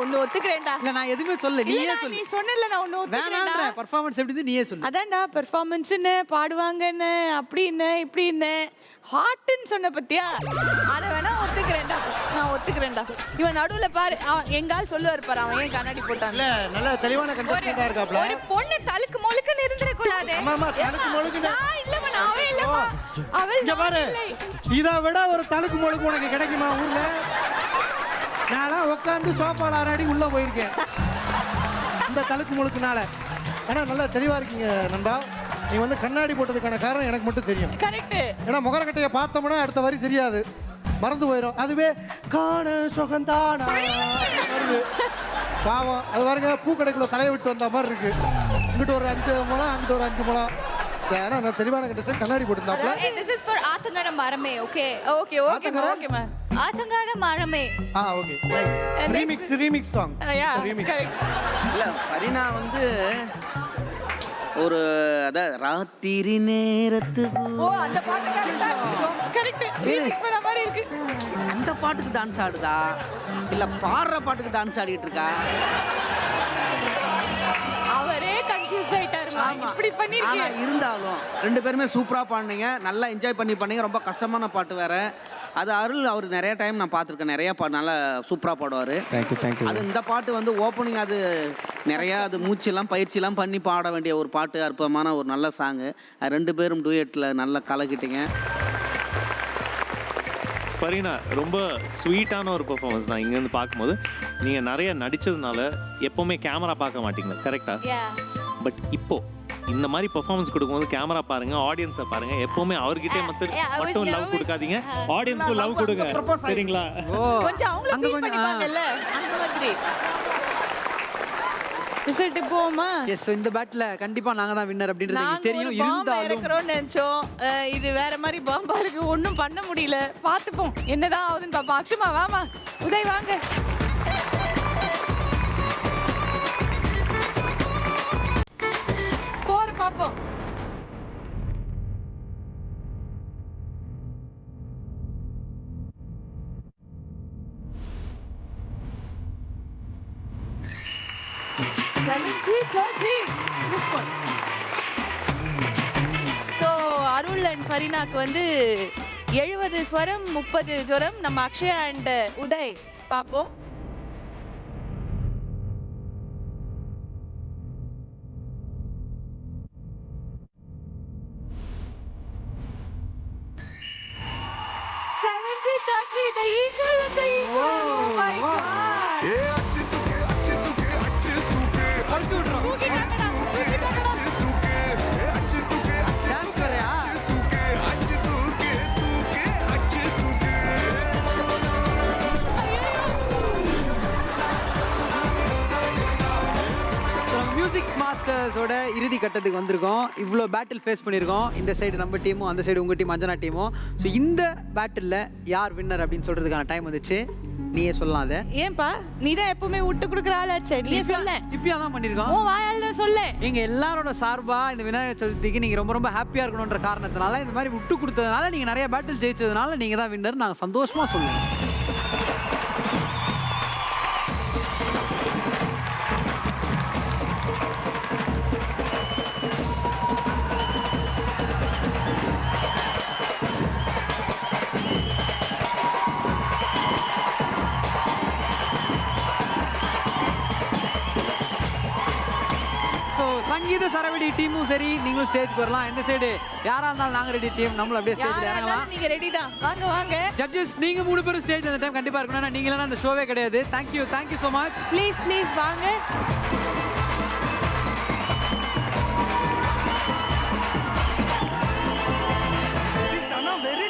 ஒன்னு ஒத்துக்கிறேன்டா. இல்ல நான் எதுவுமே சொல்ல, நீயே இல்லடா, சொல்லு. நீ சொன்னல நான் ஒன்னு ஒத்துக்கிறேன்டா. வேணாம்ன்ற பெர்ஃபார்மன்ஸ் எப்படி இருந்து நீயே சொல்லு. அதான்டா பெர்ஃபார்மன்ஸ்னு பாடுவாங்கன்னு அப்படின்னு இப்படின்னு ஹார்ட்னு சொன்ன பத்தியா, அத வேணா ஒத்துக்கிறேன்டா. நான் ஒத்துக்கிறேன்டா. இவன் நடுவுல பாரு, எங்கால் சொல்லுவார் பாரு, அவன் ஏன் கண்ணாடி போட்டான். இல்ல நல்ல தெளிவான கண்டென்ட்டா இருக்காப்ல. ஒரு பொண்ணு தலுக்கு மொழுக்குன்னு இருந்திர கூடாது. ஆமாமா, தலுக்கு மொழுக்குன்னு. நான் இல்லம்மா, நான் அவன் இல்லம்மா. அவள் இங்க பாரு, இதை விட ஒரு தலுக்கு மொழுக்கு உனக்கு கிடைக்குமா ஊர்ல? நான்லாம் உட்காந்து சோஃபால ஆறாடி உள்ள போயிருக்கேன் இந்த தலுக்கு முழுக்குனால. ஆனா நல்லா தெளிவா இருக்கீங்க நண்பா. நீ வந்து கண்ணாடி போட்டதுக்கான காரணம் எனக்கு மட்டும் தெரியும். கரெக்ட். ஏன்னா முகரக்கட்டையை பார்த்தோம்னா அடுத்த வரி தெரியாது, மறந்து போயிடும். அதுவே காண சுகந்தானா வருது. பாவம் அது பாருங்க, பூக்கடைக்குள்ள தலையை விட்டு வந்த மாதிரி இருக்கு. இங்கிட்ட ஒரு 5 முழம், அங்கிட்ட ஒரு 5 முழம். ஏன்னா நான் தெளிவான கண்டிஷன் கண்ணாடி போட்டுருந்தாப்ல. This is for ஆத்தங்கர மரமே. ஓகே ஓகே ஓகேமா ஓகேமா. ஆத்தங்கர மரமே. Okay remix song. ரீமிக்ஸ். இல்ல ஃபரினா வந்து ஒரு ராத்திரி நேரத்து அந்த பாட்டு கரெக்ட். ரீமிக்ஸ் பண்ண மாதிரி இருக்கு. அந்த பாட்டுக்கு டான்ஸ் ஆடுதா இல்ல பாடுற பாட்டுக்கு டான்ஸ் ஆடிட்டு இருக்கா? அவரே கன்ஃபியூஸ் ஆயிட்டாருமா. இப்படி பண்ணிருக்கீங்க. ஆனா இருந்தாலும் ரெண்டு பேருமே சூப்பரா பாடுனீங்க, நல்லா என்ஜாய் பண்ணீங்க. ரொம்ப கஷ்டமான பாட்டு வேற. அது அருள் அவர் நிறைய டைம் நான் பார்த்துருக்கேன், நிறைய பாட்டு நல்லா சூப்பராக பாடுவார். தேங்க்யூ. அது இந்த பாட்டு வந்து ஓப்பனிங் அது நிறையா அது மூச்செல்லாம் பயிற்சியெல்லாம் பண்ணி பாட வேண்டிய ஒரு பாட்டு, அற்புதமான ஒரு நல்ல சாங்கு. அது ரெண்டு பேரும் டூயட்டில் நல்லா கலக்கிட்டீங்க. ஃபரீனா ரொம்ப ஸ்வீட்டான ஒரு பெர்ஃபார்மன்ஸ் தான் இங்கேருந்து பார்க்கும்போது. நீங்கள் நிறைய நடித்ததுனால எப்போவுமே கேமரா பார்க்க மாட்டீங்களா, கரெக்டாக? பட் இப்போ இந்த மாதிரி பெர்ஃபார்மன்ஸ் கொடுக்கும்போது கேமரா பாருங்க, ஆடியன்ஸை பாருங்க. எப்பவுமே அவர்கிட்ட மட்டும் லவ் கொடுக்காதீங்க, ஆடியன்ஸ்க்கு லவ் கொடுங்க, சரிங்களா? கொஞ்சம் அவங்கள ஃபீல் பண்ணிப்பாங்கல்ல அந்த மாதிரி. ரிசல்ட் போமா? எஸ், இந்த பேட்ல கண்டிப்பா நாங்க தான் வின்னர் அப்படின்றது எனக்கு தெரியும். இருந்தாலும் இறக்குறோம்னு நினைச்சோம், இது வேற மாதிரி பாம்பா இருக்கு, ஒன்றும் பண்ண முடியல. பார்த்துப்போம் என்னதான் ஆகுதுன்னு பாப்போம். அக்ஷமா வாமா, உதய் வாங்க. பாப்போம். அருள் அண்ட் ஃபரீனாக்கு வந்து 70 ஸ்வரம் 30 ஜுரம். நம்ம அக்ஷயா அண்ட் உதய் பாப்போம். மியூசிக் மாஸ்டர்ஸோட இறுதி கட்டத்துக்கு வந்திருக்கோம். இவ்வளோ பேட்டில் ஃபேஸ் பண்ணியிருக்கோம். இந்த சைடு நம்ம டீமும், அந்த சைடு உங்கள் டீம் அஞ்சனா டீமும். ஸோ இந்த பேட்டிலில் யார் வின்னர் அப்படின்னு சொல்கிறதுக்கான டைம் வந்துச்சு. நீயே சொல்லலாம். அதை ஏன்பா நீ தான் எப்பவுமே விட்டு கொடுக்குற ஆளாச்சே, நீயே சொல்ல. இப்பயா தான் பண்ணியிருக்கோம். ஓ வாயால் தான் சொல்ல. எங்க எல்லாரோட சார்பா இந்த விநாயகர் சதுர்த்திக்கு நீங்க ரொம்ப ரொம்ப ஹாப்பியா இருக்கணும்ன்ற காரணத்தினால, இந்த மாதிரி விட்டு கொடுத்ததுனால, நீங்க நிறைய பேட்டில் ஜெயிச்சதுனால நீங்க தான் வின்னர். நாங்க சந்தோஷமா சொல்லுவோம். சங்கீத சரவடி டீமும் சரி, நீங்களும் ஸ்டேஜ் வரலாம். இந்த சைடு யாரா இருந்தாலும் நாங்க ரெடி டீம், நம்மள அப்படியே ஸ்டேஜ்ல இறங்கலாம். நீங்க ரெடி தான், வாங்க வாங்க. ஜட்ஜஸ் நீங்க 3 பேரும் ஸ்டேஜ் அந்த டைம் கண்டிப்பா இருக்கணும். நீங்க இல்லனா அந்த ஷோவே கிடையாது. Thank you so much. Please வாங்க.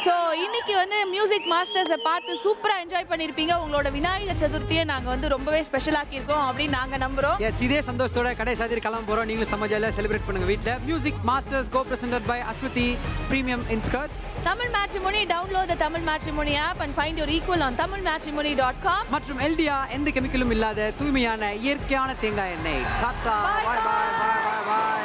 ஸோ இன்னைக்கு வந்து மியூசிக் மாஸ்டர்ஸை பார்த்து சூப்பராக என்ஜாய் பண்ணியிருப்பீங்க. உங்களோட விநாயகர் சதுர்த்தியை நாங்கள் வந்து ரொம்பவே ஸ்பெஷலாக்கியிருக்கோம் அப்படின்னு நாங்கள் நம்புகிறோம். எஸ், இதே சந்தோஷத்தோட கடை சாதிரி கிளம்ப போகிறோம். நீங்களும் சமஜாலியாக செலிப்ரேட் பண்ணுங்க வீட்டில். Music masters co presented by Aswathi premium inskirt. Tamil Matrimony, download the Tamil Matrimony app and find your equal on tamilmatrimony.com. மற்றும் எல்டியா எந்த கெமிக்கலும் இல்லாத தூய்மையான இயற்கையான தேங்காய் எண்ணெய். Tata, bye by.